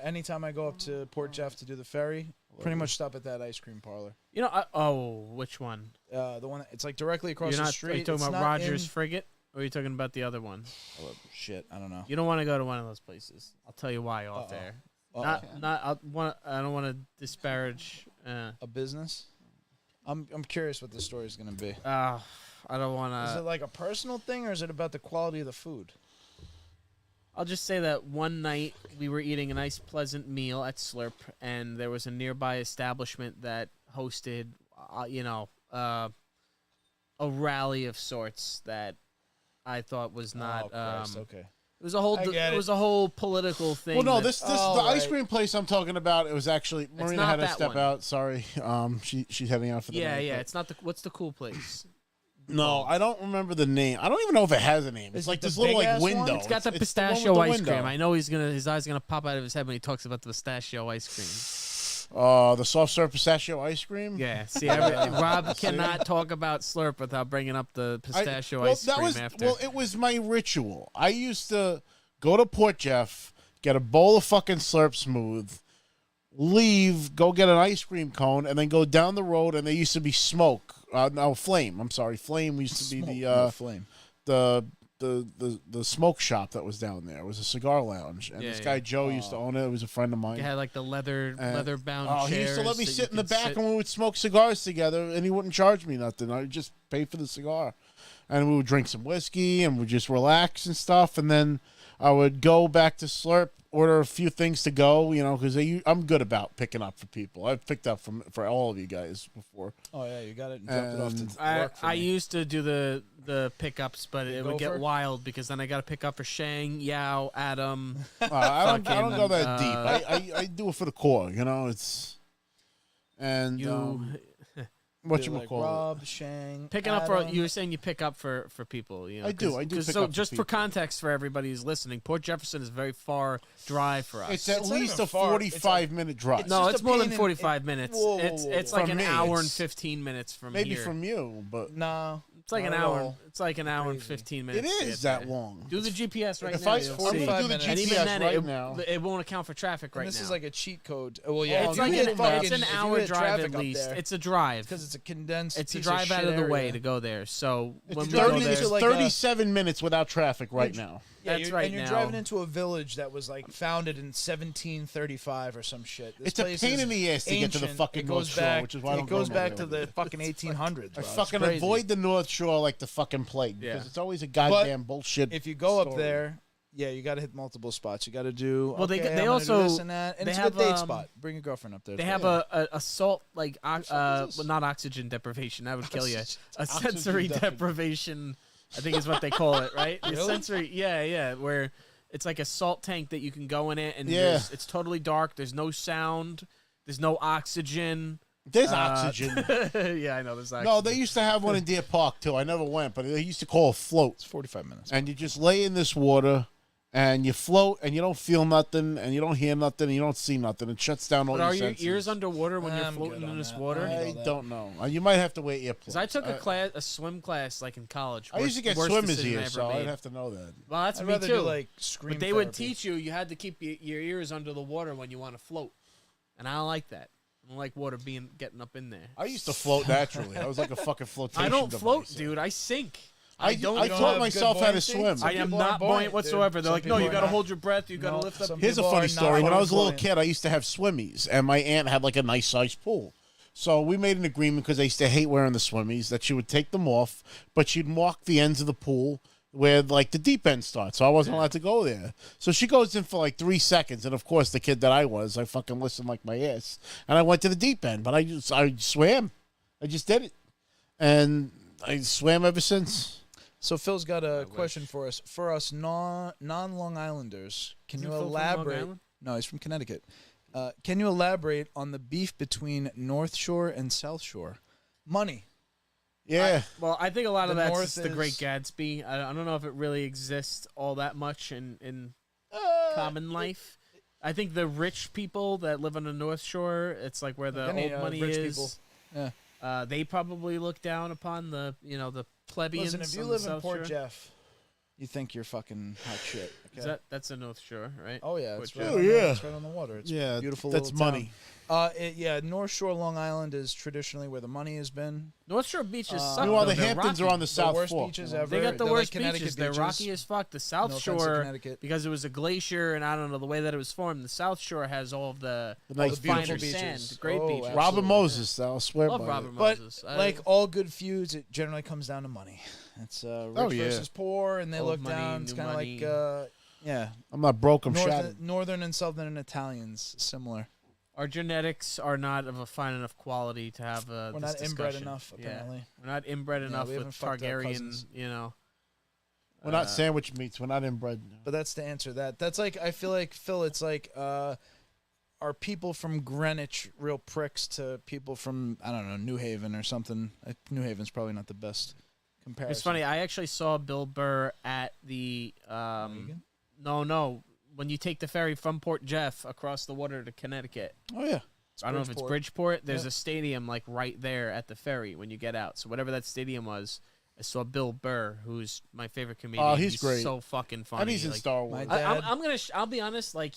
Anytime I go up to Port Jeff to do the ferry, pretty much stop at that ice cream parlor. Which one? The one it's like directly across You're the not. street. Are you talking It's about not Rogers in- Frigate, or are you talking about the other one? Oh, shit, I don't know. You don't want to go to one of those places. I'll tell you why off Uh-oh. there. Uh-oh. I don't want to disparage. A business. I'm curious what the story is going to be. I don't want Is it to. like a personal thing, or is it about the quality of the food? I'll just say that one night we were eating a nice, pleasant meal at Slurp, and there was a nearby establishment that hosted, a rally of sorts that I thought was not. Oh, Christ, okay. It was a whole. I get It it. was a whole political thing. Well, no, that- this Oh, the ice right. cream place I'm talking about. It was actually Marina not had to that step one. out. Sorry, she's heading out for the Yeah, night, yeah. but- It's not the. What's the cool place? No, I don't remember the name. I don't even know if it has a name. Is It's it like the this little like big-ass one? window. It's got the one with pistachio the ice window. cream. I know his eyes gonna pop out of his head when he talks about the pistachio ice cream. The soft serve pistachio ice cream. Yeah, see, Rob cannot talk about Slurp without bringing up the pistachio ice cream after. Well, it was my ritual. I used to go to Port Jeff, get a bowl of fucking Slurp Smooth, leave, go get an ice cream cone, and then go down the road. And there used to be smoke. No, Flame. I'm sorry, Flame used to be Flame. the smoke shop that was down there. It was a cigar lounge, and Yeah, this yeah. guy Joe used to own it. It was a friend of mine. It had like the leather bound Oh, chairs. he used to let me that sit you in the could back, sit- and we would smoke cigars together, and he wouldn't charge me nothing. I would just pay for the cigar, and we would drink some whiskey, and we'd just relax and stuff. And then I would go back to Slurp, order a few things to go, because I'm good about picking up for people. I've picked up for all of you guys before. Oh yeah, you got it and dropped it off to I work for me. used to do the pickups, but it would get Gopher? wild because then I got to pick up for Shang, Yao, Adam. I don't go that Fucking, deep. I do it for the core, It's and You what Be you like call Rob, Shang, picking up for Adam. you were saying you pick up for people. I do pick So up for just for people. context for everybody who's listening, Port Jefferson is a very far drive for us. It's at It's not least even a far. 45-minute drive. It's no, just it's a more pain than in- 45 minutes. Whoa, whoa, it's whoa, it's whoa. like From an me, hour and it's 15 minutes from maybe here. from you, but No, It's like an not at hour. all. It's like an hour and Crazy. 15 it minutes. to is get that there. long. Do the GPS right If now. I you'll I'm see. gonna do 45 the minutes. And even GPS then, right it, now. it won't account for traffic right And this now. is like a cheat code. Well, yeah, it's if you like hit fucking- it's an if you hour hit drive traffic at up least. there, It's a drive. because it's a condensed. It's a piece drive of out shit of the way area. to go there. So when It's we go 30 there, it's like a- 37 minutes without traffic right now. Yeah, That's you're, right and you're now. driving into a village that was like founded in 1735 or some shit. This It's a place pain is in the ass to get to the ancient. fucking It North goes Shore, back, which is why I it don't goes go back nowhere to the with it. fucking 1800s. I bro. It's fucking crazy. avoid the North Shore like the fucking plague because Yeah. it's always a goddamn bullshit. If you go up story. there, yeah, you got to hit multiple spots. You got to do. Well, they okay, they I'm gonna also- do this and that, and they it's a have, good date um, spot. Bring your girlfriend up there. they It's have good. a salt like fuck is this? well, not oxygen deprivation. That would kill you. A Oxygen sensory deprivation. deprivation, I think is what they call it, right? The Really? sensory, yeah, where it's like a salt tank that you can go in it, and Yeah. it's totally dark. There's no sound. There's no oxygen. There's oxygen. Yeah, I know there's oxygen. No, they used to have one in Deer Park too. I never went, but they used to call it float. It's 45 minutes. And you just lay in this water, and you float, and you don't feel nothing, and you don't hear nothing, and you don't see nothing. It shuts down all But are your your senses. ears underwater when you're I'm floating good on in this that. water? I don't know. You might have to wear earplugs. Because I took a swim class like in college. I used to get worst swimmer's decision I ears, ever so I'd made. have to know that. Well, that's I'd me rather too. do like scream. But they would therapy. teach you had to keep your ears under the water when you want to float, and I don't like that. I don't like water getting up in there. I used to float naturally. I was like a fucking flotation I don't float, device. dude. I sink. I don't taught have myself good how to buoyancy? swim. Some I am people are not buoyant whatsoever. dude. They're Some like, no, people you are got to not. hold your breath. You got to No, lift up. some Here's a people funny are story. not When I was a little buoyant. kid, I used to have swimmies, and my aunt had like a nice sized pool. So we made an agreement because I used to hate wearing the swimmies that she would take them off, but she'd mark the ends of the pool where like the deep end starts. So I wasn't allowed to go there. So she goes in for like 3 seconds, and of course, the kid that I was, I fucking listened like my ass, and I went to the deep end. But I swam. I just did it, and I swam ever since. So Phil's got a question for us. For us non-Long Islanders, can Isn't you Phil from Long elaborate? Island? No, he's from Connecticut. Can you elaborate on the beef between North Shore and South Shore? Money. Yeah. Well, I think a lot of The that's North just the Great is- Gatsby. I don't know if it really exists all that much in common life. I think the rich people that live on the North Shore, it's like where the Like any, old money rich is. people. Yeah. They probably look down upon the plebeians. Listen, if you on live the in South Port Shore. Jeff, you think you're fucking hot shit. Okay? That's the North Shore, right? Oh yeah, Port it's Jeff. right, Oh, on yeah. the, it's right on the water. It's Yeah, beautiful. that's little town. money. Yeah, North Shore, Long Island is traditionally where the money has been. North Shore beaches suck. Meanwhile, though. the They're Hamptons rocky. are on the South worst Fork. beaches ever. They got the They're worst like Connecticut beaches. They're beaches. rocky as fuck. The South No offense to Shore, Connecticut. because it was a glacier, and I don't know the way that it was formed. The South Shore has all of the, nice finer beaches. sand, great Oh, beaches. absolutely. Robert Moses, I'll swear Love by Robert it. But Moses. like all good feuds, it generally comes down to money. It's rich yeah. versus poor, and they Old look money, down. It's new kind of money. like yeah, I'm not broke, I'm shattered. northern and southern Italians similar. Our genetics are not of a fine enough quality to have We're this not inbred discussion. enough, Yeah. apparently. We're not inbred enough we with haven't fucked our Targaryen, cousins. We're not sandwich meats. We're not inbred. But that's to answer that. That's like I feel like Phil. It's like are people from Greenwich real pricks to people from I don't know New Haven or something? New Haven's probably not the best comparison. It's funny. I actually saw Bill Burr at the no. When you take the ferry from Port Jeff across the water to Connecticut, Oh, yeah. I don't know if it's Bridgeport. Bridgeport. There's Yep. a stadium like right there at the ferry when you get out. So whatever that stadium was, I saw Bill Burr, who's my favorite comedian. Oh, he's great. So fucking funny. And he's in Like, Star Wars. My dad- I'm gonna. I'll be honest. Like,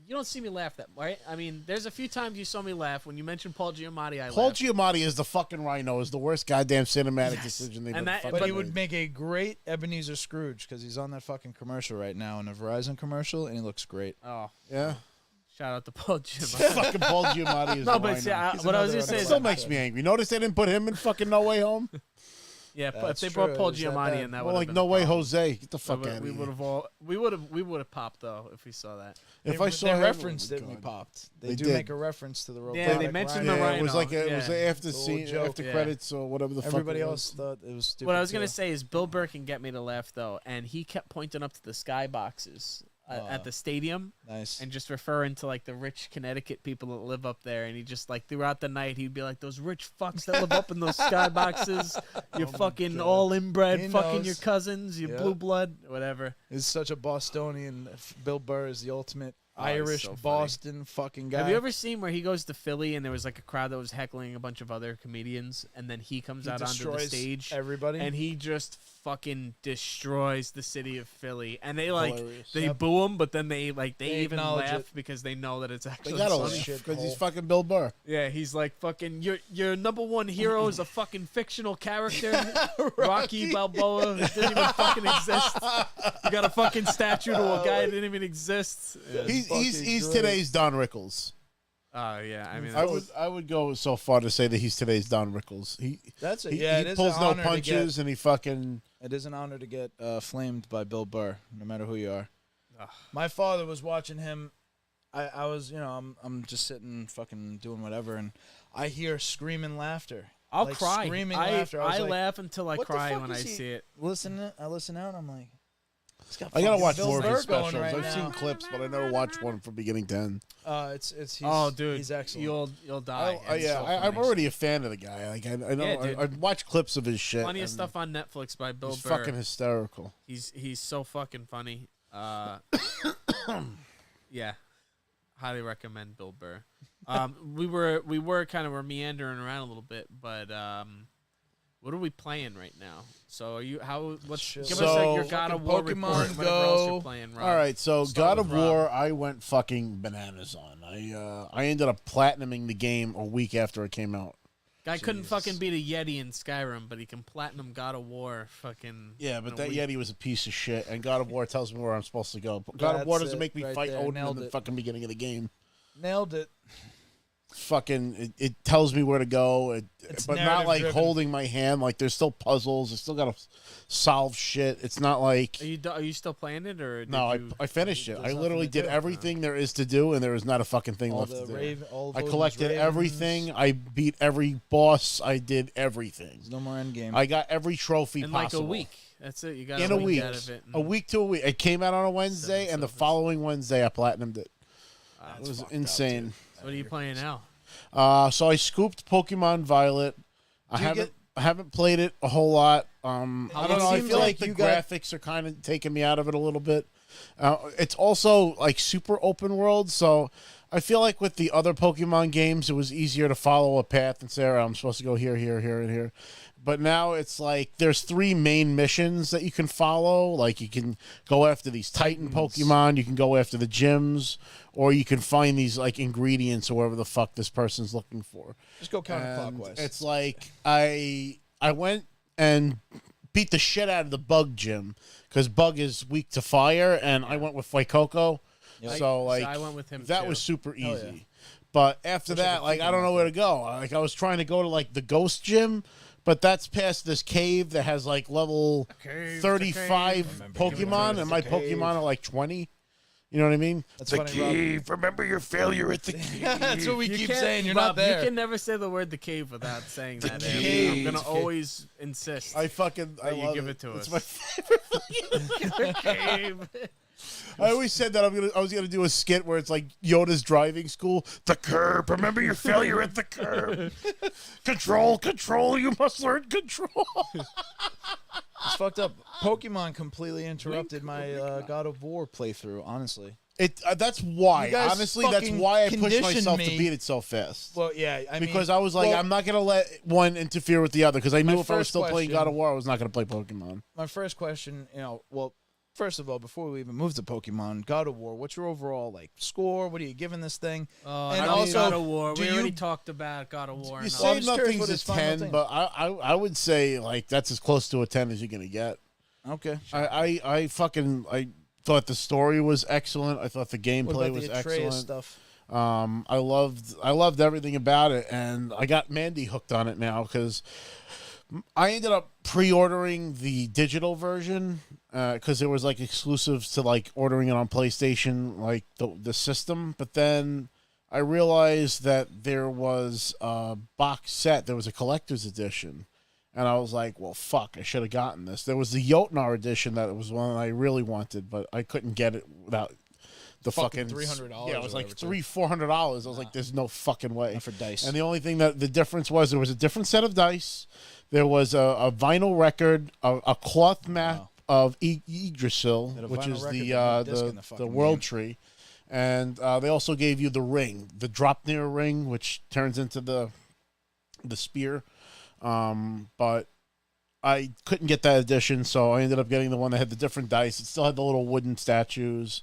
you don't see me laugh that right. I mean, there's a few times you saw me laugh when you mentioned Paul Giamatti. Paul laughed. Giamatti is the fucking Rhino. Is the worst goddamn cinematic Yes. decision they've And ever that- fucking But he made. would make a great Ebenezer Scrooge because he's on that fucking commercial right now in a Verizon commercial, and he looks great. Oh, Yeah. shout out to Paul Giamatti. Fucking Paul Giamatti is No, the but Rhino. see, He's what I was another gonna say It is, underdog. still makes me angry. Notice they didn't put him in fucking No Way Home? yeah, but if That's they brought true. Paul Is that Giamatti bad? in, that Well, would like No Way Jose. Get the fuck out of we here. would have all we would have popped though if we saw that. If they, I saw they him, referenced oh it, my and we God. popped. They, They do did. make a reference to the robotic. Yeah, they mentioned the rhino. Yeah, it was Rhino, like it was yeah. after It's a scene, little joke. after Yeah. credits or whatever the Everybody fuck. else thought it was stupid. What I was gonna too. say is Bill Burr can get me to laugh though, and he kept pointing up to the sky boxes at the stadium Nice. and just referring to like the rich Connecticut people that live up there, and he just like throughout the night he'd be like, "Those rich fucks that live up in those sky boxes, you're fucking God. all inbred, He fucking knows. your cousins, your Yeah. blue blood, whatever." He's such a Bostonian. Bill Burr is the ultimate Oh, he's Irish so funny. Boston fucking guy. Have you ever seen where he goes to Philly and there was like a crowd that was heckling a bunch of other comedians, and then he comes He out onto the destroys stage everybody? and he just fucking destroys the city of Philly, and they like Hilarious. they Yep. boo him, but then they They even acknowledge laugh it. because they know that it's They actually gotta funny. laugh shit because he's hole. fucking Bill Burr. Yeah, he's like fucking your number one hero is a fucking fictional character, Rocky Balboa, who didn't even fucking exist. You got a fucking statue to a guy that didn't even exist. Yeah. He's fucking great. today's Don Rickles. Oh yeah, I mean, I would go so far to say that he's today's Don Rickles. That's it. He, Yeah, he it is pulls an no honor to punches and he fucking. It is an honor to get flamed by Bill Burr, no matter who you are. Ugh. My father was watching him. I was, I'm just sitting, fucking doing whatever, and I hear screaming laughter. I'll like cry. Screaming I laughter. I was like, laugh until I what the cry fuck when I is he- see it. I listen out. I'm like, he's got I gotta fucking watch Bill more of his Burr going specials. right I've now. seen clips, but I never watched one from beginning to end. He's Oh, dude, he's excellent. You'll die. It's Yeah, so I'm funny. already a fan of the guy. Like I know, Yeah, dude. I watch clips of his shit. Plenty of and stuff on Netflix by Bill He's Burr. fucking hysterical. He's so fucking funny. Yeah, highly recommend Bill Burr. We were kind of meandering around a little bit, but what are we playing right now? So give us your God of War report, Pokemon whatever else Go. you're playing, Rob. All right, so Start God with of Rob. War, I went fucking bananas on. I ended up platinuming the game a week after it came out. Guy couldn't fucking beat a Yeti in Skyrim, but he can platinum God of War fucking. Yeah, but in a that week. Yeti was a piece of shit, and God of War tells me where I'm supposed to go. God of War That's doesn't make me it right fight there. Odin in Nailed the it. fucking beginning of the game. Nailed it. Fucking, it tells me where to go, but not like narrative-driven. holding my hand. Like there's still puzzles. I still gotta solve shit. It's not like Are you still playing it or? no. Did you... I finished it. There's I nothing literally to did do. everything there is to do, and there is not a fucking thing All left the to do. Raven, all of I Odin's collected ravens. everything. I beat every boss. I did everything. There's no more endgame. I got every trophy in like possible. a week. That's it. You got In a week. out of it. A week to a week. It came out on a Wednesday, and the trophies. following Wednesday I platinumed it. That's It was fucked up, insane. dude. What are you playing now? So I scooped Pokemon Violet. I haven't played it a whole lot. I don't know. I seems feel like like the you got- graphics are kind of taking me out of it a little bit. It's also like super open world, so I feel like with the other Pokemon games, it was easier to follow a path and say, "All right, I'm supposed to go here, here, here, and here." But now it's like there's 3 main missions that you can follow. Like you can go after these Titan Pokemon, you can go after the gyms, or you can find these like ingredients or whatever the fuck this person's looking for. Just go And counterclockwise. it's like I went and beat the shit out of the Bug gym because Bug is weak to fire, and I went with Fuecoco. Yep. So like I went with him. that too. was super Hell easy. yeah. But after Wish I that, could like think I don't of know that. where to go. Like I was trying to go to like the Ghost Gym, but that's past this cave that has like level cave, 35 Remember, Pokemon, and my the cave. Pokemon are like 20. You know what I mean? That's funny, Rob. Remember your failure at the That's what we You keep can't- saying. You're Rob, not there. You can never say the word "the cave" without saying that. Andy. cave. I'm gonna always insist. I fucking I That you love give it. it to It's us. my favorite. cave. I always said that I was gonna do a skit where it's like Yoda's driving school. The curb. Remember your failure at the curb. Control. You must learn control. It's fucked up. Pokemon completely interrupted my God of War playthrough. Honestly. That's why. You guys Honestly, that's fucking why I pushed conditioned myself to me. beat it so fast. Well, yeah. I mean, Because I was like, well, I'm not gonna let one interfere with the other. Because I knew My if I was first still playing question- God of War, I was not gonna play Pokemon. my first question, first of all, before we even move to Pokemon, God of War, what's your overall like score? What are you giving this thing? And And also, also, God of War. do We already you- talked about God of War. You and say all. I'm just curious nothing's what a his final 10, thing- but I would say like that's as close to a 10 as you're gonna get. Okay. I thought the story was excellent. I thought the What gameplay about was the Atreus excellent. stuff? I loved everything about it, and I got Mandy hooked on it now because I ended up pre-ordering the digital version because it was like exclusives to like ordering it on PlayStation, like the system. But then I realized that there was a box set. There was a collector's edition. And I was like, well, fuck, I should have gotten this. There was the Jotnar edition that was one I really wanted, but I couldn't get it without the Fucking fucking $300 Yeah, it was or like whatever, too. $400. I was like, there's no fucking way. Not for dice. And the only thing that the difference was there was a different set of dice. There was a vinyl record, a cloth map of Yggdrasil, Had a which vinyl is record, but no disc in the the fucking world game. tree. And they also gave you the ring, the Dropnir ring, which turns into the spear. But I couldn't get that edition, so I ended up getting the one that had the different dice. It still had the little wooden statues,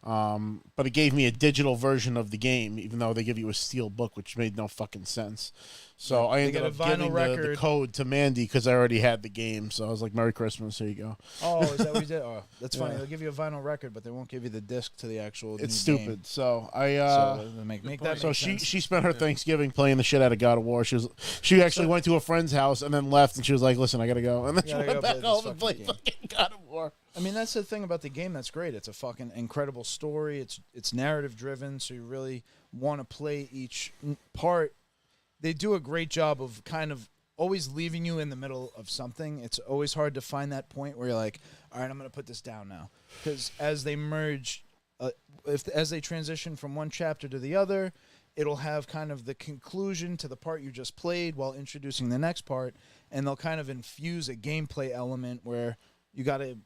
but it gave me a digital version of the game, even though they give you a steel book, which made no fucking sense. So I They ended get a up vinyl giving the record. code to Mandy because I already had the game. So I was like, "Merry Christmas, here you go." Oh, is that what you did? Oh, that's funny. Yeah. They'll give you a vinyl record, but they won't give you the disc to the actual. It's new stupid. game. So I So they make that. So make she sense. she spent her Thanksgiving playing the shit out of God of War. She actually went to a friend's house and then left, and she was like, "Listen, I gotta go," and then she Gotta went go back play this home and fucking played game. fucking God of War. I mean, that's the thing about the game that's great. It's a fucking incredible story. It's narrative driven, so you really want to play each part. They do a great job of kind of always leaving you in the middle of something. It's always hard to find that point where you're like, all right, I'm going to put this down now. Because as they merge, as they transition from one chapter to the other, it'll have kind of the conclusion to the part you just played while introducing the next part, and they'll kind of infuse a gameplay element where you got to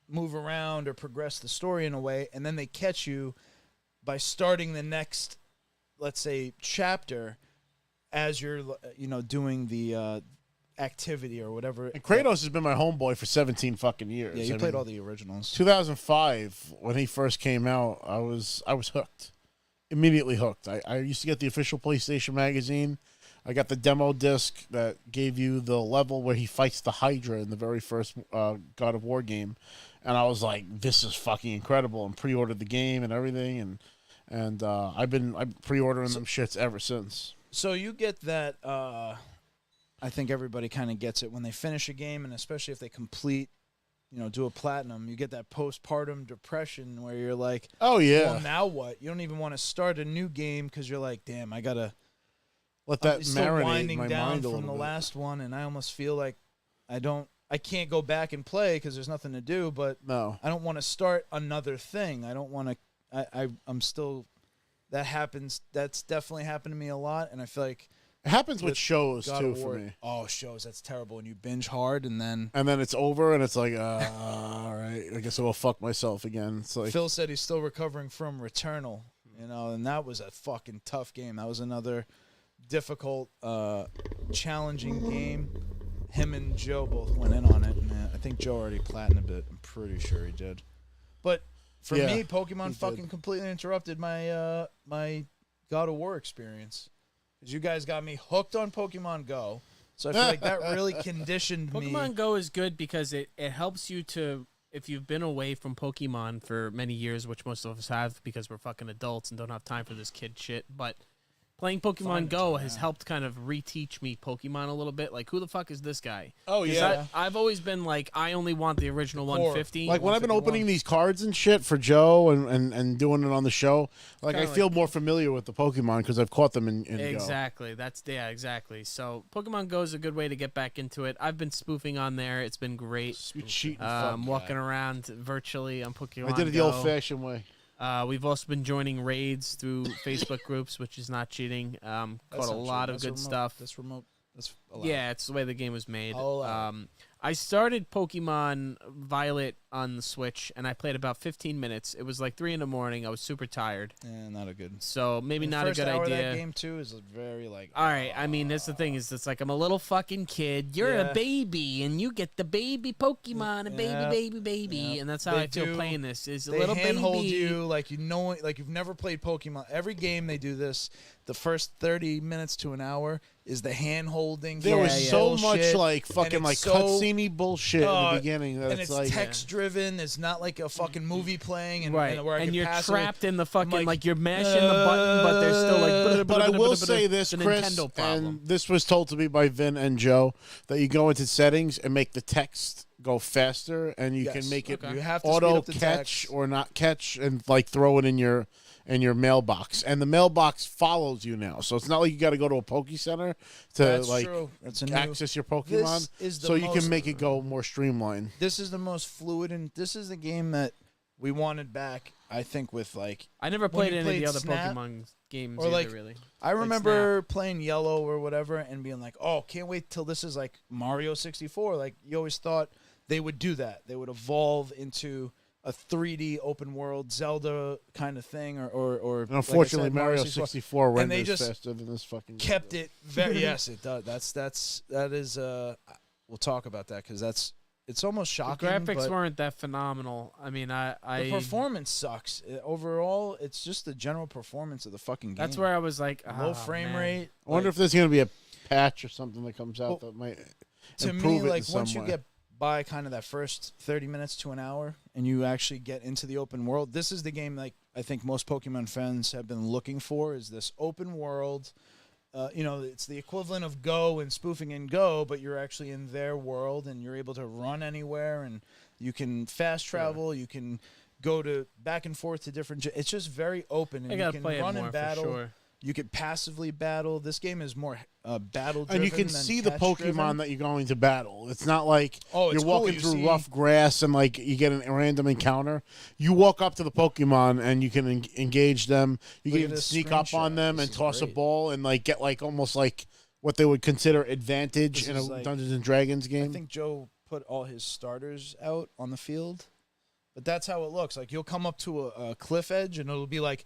move around or progress the story in a way, and then they catch you by starting the next, let's say, chapter as you're doing the activity or whatever. And Kratos has been my homeboy for 17 fucking years. Yeah, you played all the originals. 2005 when he first came out, I was hooked. Immediately hooked. I used to get the official PlayStation magazine. I got the demo disc that gave you the level where he fights the Hydra in the very first God of War game, and I was like, "This is fucking incredible!" And pre-ordered the game and everything, and I'm pre-ordering them shits ever since. So you get that. I think everybody kind of gets it when they finish a game, and especially if they complete, do a platinum. You get that postpartum depression where you're like, "Oh yeah, well, now what?" You don't even want to start a new game because you're like, "Damn, I gotta." Let that still marinate winding my down mind a from little the bit. last one, and I almost feel like I can't go back and play because there's nothing to do. But No, I don't want to start another thing. I don't want to. I'm still. That happens. That's definitely happened to me a lot, and I feel like it happens with shows God too of for War- me. Oh, shows. That's terrible. And you binge hard, and then And then it's over, and it's like, all right, I guess I will fuck myself again. It's like, Phil said he's still recovering from Returnal. And that was a fucking tough game. That was another difficult, challenging game. Him and Joe both went in on it, and I think Joe already platinumed it. I'm pretty sure he did. But for Yeah, me, Pokemon he fucking did. completely interrupted my my God of War experience. 'Cause you guys got me hooked on Pokemon Go, so I feel like that really conditioned me. Pokemon Go is good because it helps you to, if you've been away from Pokemon for many years, which most of us have because we're fucking adults and don't have time for this kid shit, but playing Pokemon Find Go time, has yeah. helped kind of reteach me Pokemon a little bit. Like, who the fuck is this guy? oh 'Cause yeah. I've always been like, I only want the original core. 150. Like when I've been 151. opening these cards and shit for Joe and doing it on the show, like Kinda I feel more familiar with the Pokemon because I've caught them in Go. Exactly. Exactly. So Pokemon Go is a good way to get back into it. I've been spoofing on there. It's been great. Sweet cheating fuck. Walking around virtually on Pokemon I did it the Go. old-fashioned way. We've also been joining raids through Facebook groups, which is not cheating. Caught That's a not lot true. of That's good remote. stuff. That's remote. That's allowed. Yeah, it's the way the game was made. All allowed. I started Pokemon Violet on the Switch, and I played about 15 minutes. It was like 3 in the morning. I was super tired. Yeah, not a good. So maybe The not a first good hour of idea. that game too is very like. All right, I mean, that's the thing is, it's like I'm a little fucking kid. You're Yeah. a baby, and you get the baby Pokemon, and Yeah. baby, Yeah. and that's how They I feel do- playing this. Is a They little handhold baby. you like like you've never played Pokemon. Every game they do this. The first 30 minutes to an hour is the hand holding. There was so much bullshit, like and fucking it's like so- cutscene bullshit in Oh, the beginning. That and it's it's like text driven. It's not like a fucking movie playing, and, Right, and where I and can you're pass it. trapped in the fucking like, like you're mashing the button, but there's still like. But I will say this, it's a Chris, Nintendo problem. and this was told to me by Vin and Joe, that you go into settings and make the text go faster, and you Yes. can make it Okay. You have to speed auto up the catch text. or not catch, and like throw it in your mailbox. And the mailbox follows you now, so it's not like you got to go to a Poke Center to That's like true. That's a new. access your Pokemon. This is the So you most- can make it go more streamlined. This is the most fluid, and this is the game that we wanted back. I think with like I never when played you any of played the other Snap, Pokemon games or either, like- really. I Like remember playing Yellow or whatever and being like, oh, can't wait till this is like Mario 64. Like, you always thought they would do that. They would evolve into a 3D open world Zelda kind of thing, or And unfortunately, like I said, Mario 64 And they renders just faster than this fucking. kept it very. Yes, it does. That is. We'll talk about that because it's almost The shocking. graphics but weren't that phenomenal. I mean, the performance sucks. Overall, it's just the general performance of the fucking game. that's where I was like, low "Ah, frame man." rate. I wonder if there's going to be a patch or something that comes out that might To improve me, it like in once some you way. get by kind of that first 30 minutes to an hour and you actually get into the open world, this is the game like I think most Pokemon fans have been looking for, is this open world. It's the equivalent of Go and spoofing in Go, but you're actually in their world and you're able to run anywhere and you can fast travel. You can go to back and forth to different. It's just very open, and I you gotta can play it run more and battle. for sure. You could passively battle. This game is more battle driven, And you can than see the catch-driven. Pokemon that you're going to battle. It's not like Oh, it's you're cool. walking You through see- rough grass and like you get a random encounter. You walk up to the Pokemon and you can engage them. You Look at can this sneak up on screenshot. them This and is toss a great. ball and like get like almost like what they would consider advantage This in a is like- Dungeons and Dragons game. I think Joe put all his starters out on the field. but that's how it looks. Like you'll come up to a cliff edge and it'll be like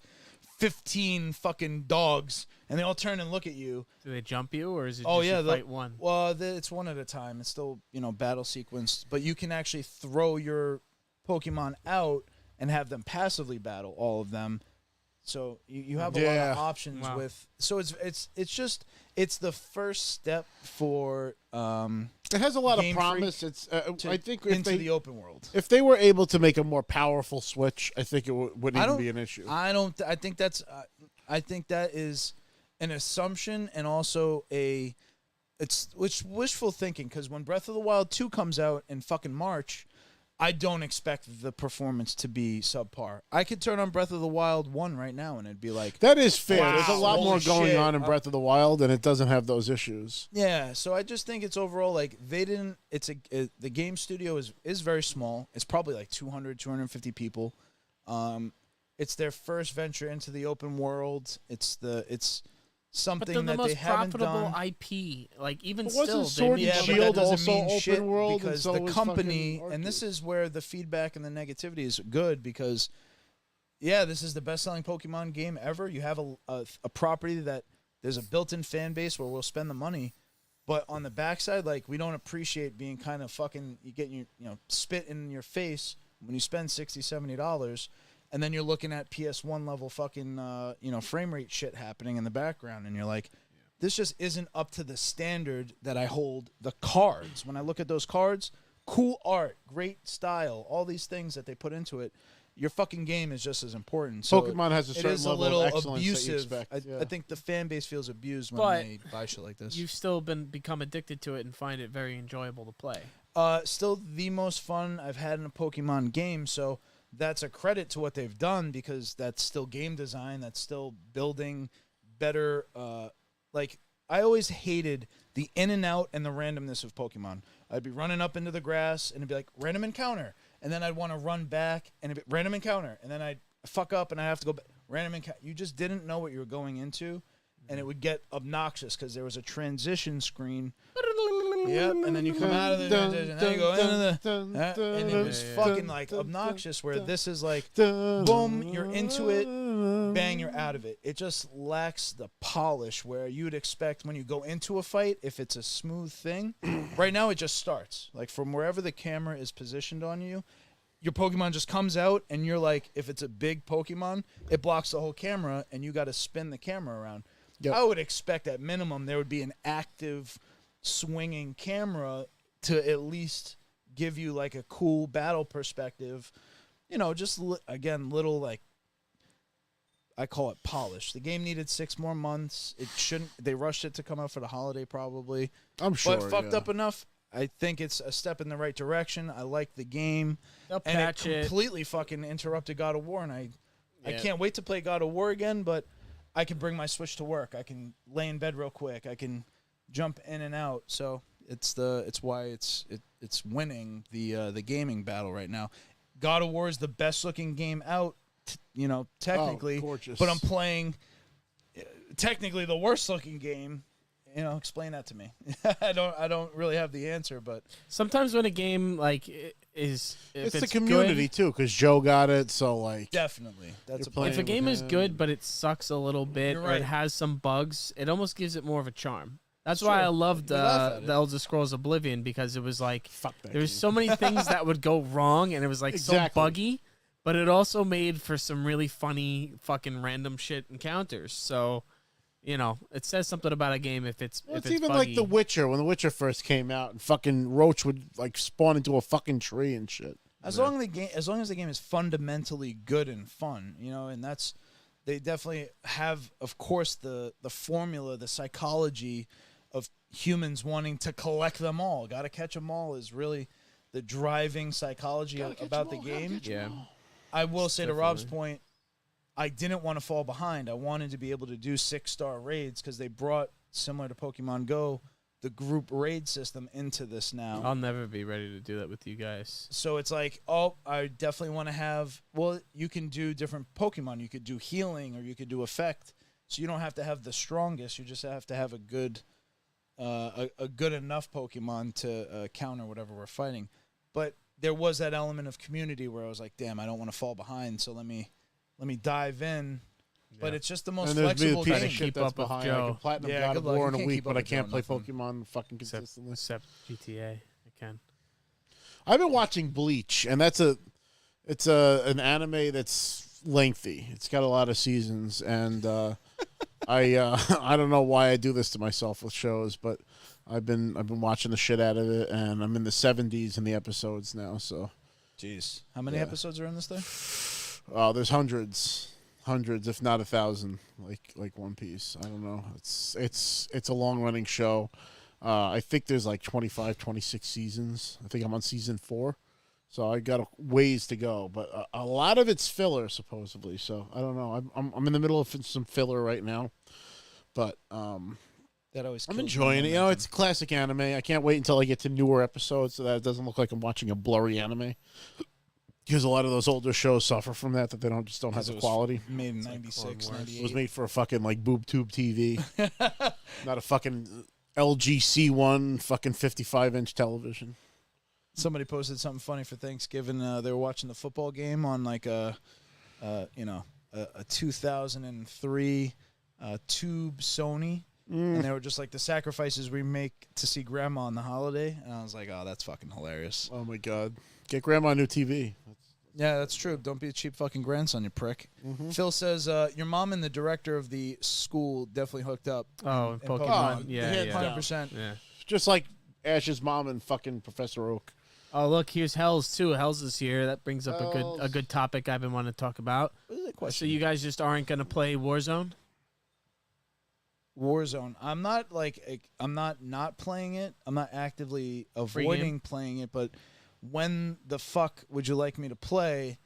15 fucking dogs, and they all turn and look at you. Do they jump you, or is it Oh just yeah, you fight one? Well, it's one at a time. It's still battle sequence, but you can actually throw your Pokemon out and have them passively battle all of them. So you have a lot of options with. So it's the first step for. It has a lot of promise. It's I think into the open world. If they were able to make a more powerful Switch, I think it wouldn't even be an issue. I think that is an assumption and also it's wishful thinking, because when Breath of the Wild 2 comes out in fucking March, I don't expect the performance to be subpar. I could turn on Breath of the Wild 1 right now and it'd be like... That is fair. Wow, There's a lot more going on in Breath of the Wild, and it doesn't have those issues. Yeah, so I just think it's overall like they didn't... the game studio is very small. It's probably like 200, 250 people. It's their first venture into the open world. It's something but that the they most haven't profitable done. IP, like even But still, wasn't Sword they and made Shield that doesn't also mean open shit world, because and so the was company, fucking and this Arceus. is where the feedback and the negativity is good, because this is the best-selling Pokemon game ever. You have a property that there's a built-in fan base where we'll spend the money, but on the backside, like, we don't appreciate being kind of fucking, you get spit in your face when you spend $60, $70, and then you're looking at PS1 level fucking frame rate shit happening in the background, and you're like, this just isn't up to the standard that I hold the cards. When I look at those cards, cool art, great style, all these things that they put into it, your fucking game is just as important. So Pokemon has a certain level of excellence that you expect. I think the fan base feels abused when But they buy shit like this. You've still become addicted to it and find it very enjoyable to play. Still the most fun I've had in a Pokemon game, so that's a credit to what they've done, because that's still game design, that's still building better... Like, I always hated the in and out and the randomness of Pokemon. I'd be running up into the grass, and it'd be like, random encounter. And then I'd want to run back, and it'd be random encounter. And then I'd fuck up, and I'd have to go back. Random encounter. You just didn't know what you were going into, and it would get obnoxious because there was a transition screen. Yep, and then you come out of the transition, and then you go into and it was fucking, like, obnoxious, where this is like, boom, you're into it, bang, you're out of it. It just lacks the polish where you would expect when you go into a fight, if it's a smooth thing. Right now, it just starts. Like, from wherever the camera is positioned on you, your Pokemon just comes out, and you're like, if it's a big Pokemon, it blocks the whole camera, and you got to spin the camera around. Yep. I would expect at minimum there would be an active swinging camera to at least give you like a cool battle perspective. Just again, little, like, I call it polish. The game needed 6 more months. It shouldn't. They rushed it to come out for the holiday, probably. I'm sure. But fucked up enough. I think it's a step in the right direction. I like the game. They'll and patch it completely fucking interrupted God of War, and I can't wait to play God of War again, but I can bring my Switch to work. I can lay in bed real quick. I can jump in and out. So it's why it's winning the gaming battle right now. God of War is the best looking game out, technically. Oh, gorgeous. But I'm playing technically the worst looking game. Explain that to me. I don't really have the answer, but sometimes when a game like is, if it's the community good, too, because Joe got it, so like definitely that's if a game is good but it sucks a little bit, You're or right. it has some bugs, it almost gives it more of a charm. That's Sure. why I loved We laugh at the it. Elder Scrolls Oblivion, because it was like fuck that. there was game. so many things that would go wrong, and it was like Exactly. so buggy, but it also made for some really funny fucking random shit encounters. So, it says something about a game if it's Well, if it's it's even buggy. like The Witcher. When The Witcher first came out, and fucking Roach would like spawn into a fucking tree and shit. As long as the game is fundamentally good and fun, and that's, they definitely have, of course, the formula, the psychology of humans wanting to collect them all. Got to catch them all is really the driving psychology about the game. Yeah. I will say to Rob's Definitely. point, I didn't want to fall behind. I wanted to be able to do 6-star raids, because they brought, similar to Pokemon Go, the group raid system into this now. I'll never be ready to do that with you guys. So it's like, I definitely want to have, you can do different Pokemon. You could do healing, or you could do effect. So you don't have to have the strongest. You just have to have a good enough Pokemon to counter whatever we're fighting. But there was that element of community where I was like, damn, I don't want to fall behind, so let me dive in. But it's just the most And there's me, the flexible piece game. of shit Keep that's up with behind. Joe. I can platinum Yeah, God good of luck. War You in a can't week, keep up but I with can't Joe, play nothing. Pokemon fucking consistently. Except GTA. I can. I've been watching Bleach, and it's an anime that's lengthy. It's got a lot of seasons, and I don't know why I do this to myself with shows, but I've been watching the shit out of it, and I'm in the 70s in the episodes now. So, Jeez, how many episodes are in this thing? there's hundreds, if not 1,000, like One Piece. I don't know. It's a long running show. I think there's like 25, 26 seasons. I think I'm on season 4. So I got a ways to go, but a lot of it's filler supposedly. So I don't know. I'm in the middle of some filler right now, but That always. I'm kills enjoying my it. You know, momentum. it's classic anime. I can't wait until I get to newer episodes so that it doesn't look like I'm watching a blurry anime. Because a lot of those older shows suffer from that they don't have Because the it was quality. Made in like 96, Clone Wars. It 98. was made for a fucking like boob tube TV, not a fucking LG C1 fucking 55-inch television. Somebody posted something funny for Thanksgiving. They were watching the football game on like a 2003 tube Sony, and they were just like the sacrifices we make to see Grandma on the holiday. And I was like, oh, that's fucking hilarious. Oh my god, get grandma a new TV. Yeah, that's true. Don't be a cheap fucking grandson, you prick. Phil says your mom and the director of the school definitely hooked up. Oh, and Pokemon. Yeah, hands yeah. down. 100%. Yeah. Just like Ash's mom and fucking Professor Oak. Oh, look, here's Hells too. Hells is here. That brings up a Hells. good topic I've been wanting to talk about. What is that So question? you guys just aren't gonna play Warzone? Warzone. I'm not playing it. I'm not actively Free avoiding playing it, but when the fuck would you like me to play?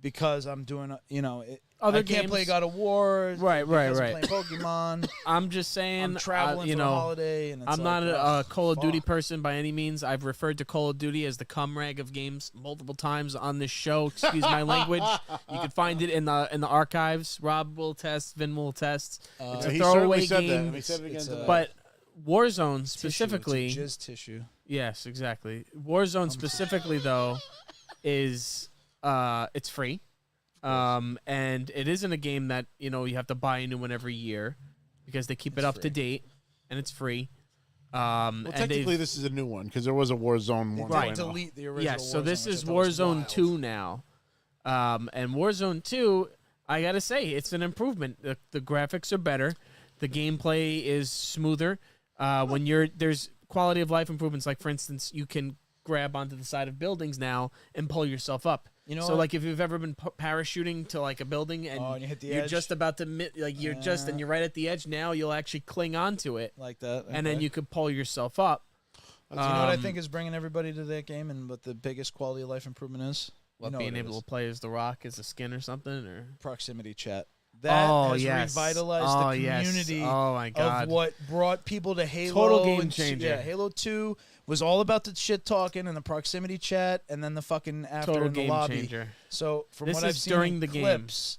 Because I'm doing, Other I can't play games? God of War. Right, because right. I'm playing Pokemon. I'm just saying. I'm traveling you for a know, holiday, and it's I'm not like, a ugh, Call of Duty fuck. person by any means. I've referred to Call of Duty as the cum rag of games multiple times on this show. Excuse my language. You can find it in the archives. Rob will test. Vin will test. It's a He throwaway certainly said game. that. He said it again It's today. But Warzone Tissue, specifically, it's a jizz tissue. yes, exactly. Warzone specifically though is it's free. And it isn't a game that, you have to buy a new one every year because they keep it up to date and it's free. well, and technically, this is a new one because there was a Warzone They 1. didn't delete the original. yes, so this Warzone, which is I thought was Warzone wild. 2 now. And Warzone 2, I got to say, it's an improvement. The graphics are better. The gameplay is smoother. There's quality of life improvements. Like, for instance, you can grab onto the side of buildings now and pull yourself up. You know So, what? like, if you've ever been parachuting to, like, a building and, And you hit the you're edge? just about to, and you're right at the edge, now you'll actually cling onto it. Like that. And then okay. you could pull yourself up. Do you know what I think is bringing everybody to that game, and what the biggest quality of life improvement is? You know Being what it able is. to play as The Rock as a skin or something? Or Proximity chat. That has revitalized the community Oh my god! of what brought people to Halo. Total game and changer. Yeah, Halo 2 was all about the shit talking and the proximity chat, and then the fucking after Total in the game lobby. changer. So from This what I've is seen during in the game. clips,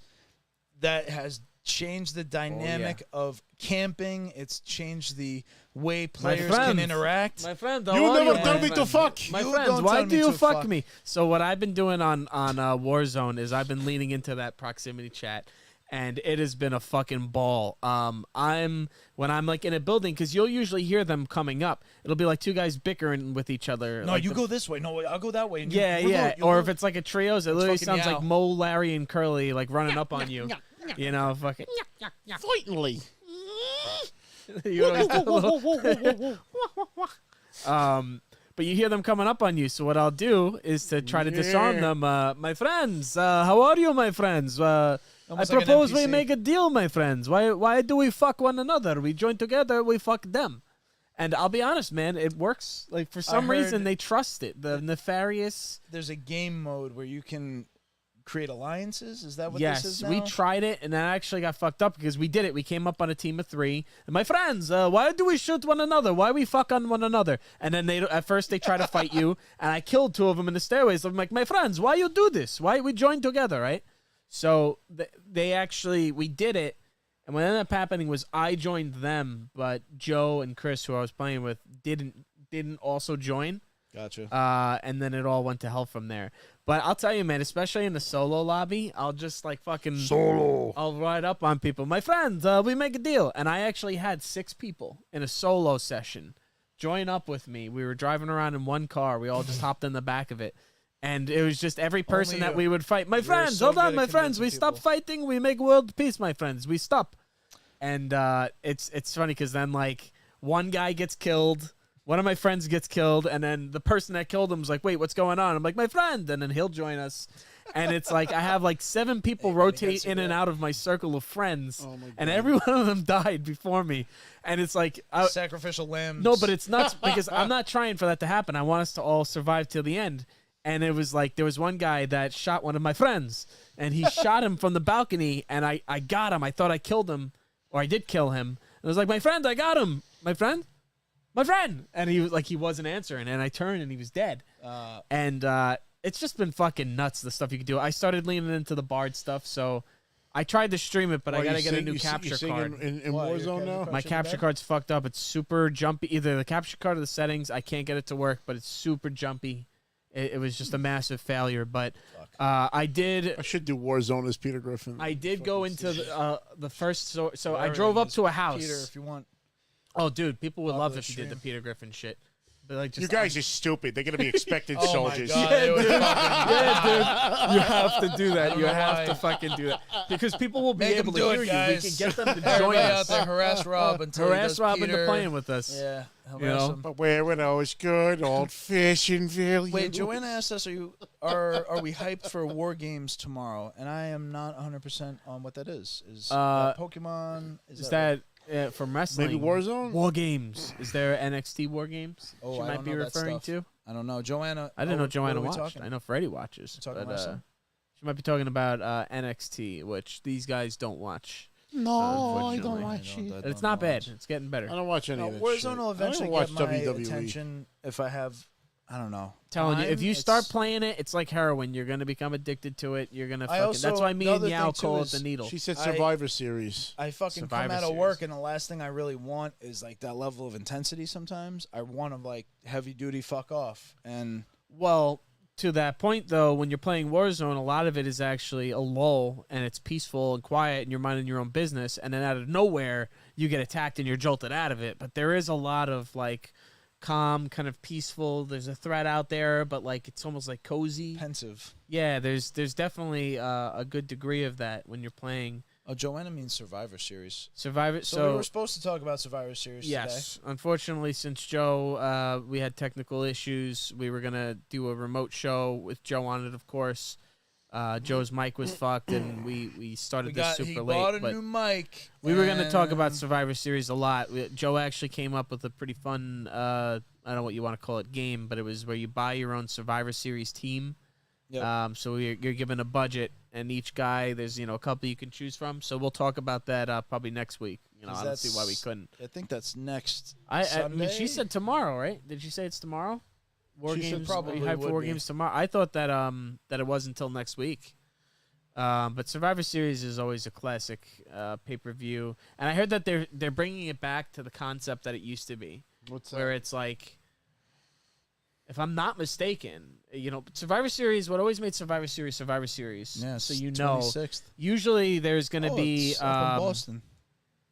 that has changed the dynamic of camping. It's changed the way players can friends. interact. My friend, You never tell me to fuck. My You friends, don't why tell do me you to fuck fuck. me? So what I've been doing on Warzone is I've been leaning into that proximity chat, and it has been a fucking ball. When I'm like in a building, because you'll usually hear them coming up. It'll be like two guys bickering with each other. No, like you the- go this way. No, I'll go that way. And Yeah, you yeah. reload, you Or reload. if it's like a trios, it literally fucking sounds Yao. like Mo, Larry, and Curly like running up on you. You know, fucking. Finally. You always do a little- but you hear them coming up on you. So what I'll do is to try to disarm them. My friends, how are you, my friends? I Almost like an propose we NPC. make a deal, my friends. Why do we fuck one another? We join together, we fuck them. And I'll be honest, man, it works. Like for some reason, heard- they trust it. The nefarious. There's a game mode where you can create alliances. Is that what Yes, this is now? we tried it, and I actually got fucked up because we did it. We came up on a team of 3. And my friends, why do we shoot one another? Why we fuck on one another? And then at first they try to fight you, and I killed 2 of them in the stairways. I'm like, my friends, why you do this? Why we join together, right? So we did it, and what ended up happening was I joined them, but Joe and Chris, who I was playing with, didn't also join. Gotcha. And then it all went to hell from there. But I'll tell you, man, especially in the solo lobby, I'll just like fucking Solo. I'll ride up on people. My friends, we make a deal. And I actually had 6 people in a solo session join up with me. We were driving around in one car. We all just hopped in the back of it. And it was just every person that we would fight. My friends, so hold on, good my at friends. We convincing stop people. fighting. We make world peace, my friends. We stop. And it's funny because then like one guy gets killed. One of my friends gets killed, and then the person that killed him is like, wait, what's going on? I'm like, my friend, and then he'll join us. And it's like I have like 7 people rotate in and out of my circle of friends, and every one of them died before me. And it's like sacrificial lambs. No, but it's nuts because I'm not trying for that to happen. I want us to all survive till the end. And it was like there was one guy that shot one of my friends, and he shot him from the balcony, and I got him. I thought I killed him, or I did kill him. And I was like, my friend, I got him. My friend? My friend. And he was like, he wasn't answering, and I turned and he was dead. And it's just been fucking nuts, the stuff you can do. I started leaning into the Bard stuff, so I tried to stream it, but I gotta get a new capture card. In Warzone now? My capture card's fucked up. It's super jumpy. Either the capture card or the settings, I can't get it to work, but it's super jumpy. It was just a massive failure, but I should do Warzone as Peter Griffin. I did go into the first, so I drove up to a house. Peter, if you want. Oh, dude, people would love if you did the Peter Griffin shit. But like, just, you guys are stupid. They're gonna be expected soldiers. My God, yeah, dude, you have to do that. You have to fucking do that because people will be Make able to them do hear it, you. guys. We can get them to join Everybody out us. there, harass Rob until he Harass does Rob into Peter. playing with us. Yeah, You harass know? him. But where were those good old fashioned values? Wait, Joanna asked us, are we hyped for War Games tomorrow? And I am not 100% on what that is. Is Pokemon? Is that from wrestling? Maybe Warzone? War Games. Is there NXT War Games? Oh, she I might don't be know that referring stuff. to. I don't know. Joanna. I didn't know Joanna what are we watched. talking? I know Freddie watches. We're talking But, wrestling? she might be talking about NXT, which these guys don't watch. No, I unfortunately. don't watch it. It's not bad. It's getting better. I don't watch any No, of that Warzone shit. will eventually I don't get watch my WWE. attention if I have, I don't know. Telling you, if time. you start It's- playing it, it's like heroin. You're gonna become addicted to it. You're gonna I fucking. also- That's why me the and other Yao thing, too, call it is the needle. She said I- Survivor Series. I fucking Survivor come out of Series. work, and the last thing I really want is like that level of intensity. Sometimes I want to like heavy duty fuck off, and Well, to that point though, when you're playing Warzone, a lot of it is actually a lull and it's peaceful and quiet and you're minding your own business, and then out of nowhere you get attacked and you're jolted out of it. But there is a lot of like calm, kind of peaceful. There's a threat out there, but like it's almost like cozy. pensive. Yeah, there's definitely a good degree of that when you're playing Oh, Joanna means Survivor Series. Survivor. So we were supposed to talk about Survivor Series yes, unfortunately, since Joe, we had technical issues. We were gonna do a remote show with Joe on it, of course. Joe's mic was fucked, and we started this super he late. bought a But new mic. we were gonna talk about and- Survivor Series a lot. Joe actually came up with a pretty fun, I don't know what you want to call it, game, but it was where you buy your own Survivor Series team. Yep. So you're given a budget, and each guy there's a couple you can choose from. So we'll talk about that probably next week. I don't see why we couldn't. I think that's next. I mean, Sunday? she said tomorrow, right? Did she say it's tomorrow? War She said Games. probably Are you hyped for would War be. Games tomorrow? I thought that that it was until next week. But Survivor Series is always a classic pay-per-view, and I heard that they're bringing it back to the concept that it used to be, What's where it's like, if I'm not mistaken, Survivor Series. What always made Survivor Series. Yeah, So 26th. usually there's going to be it's up in Boston.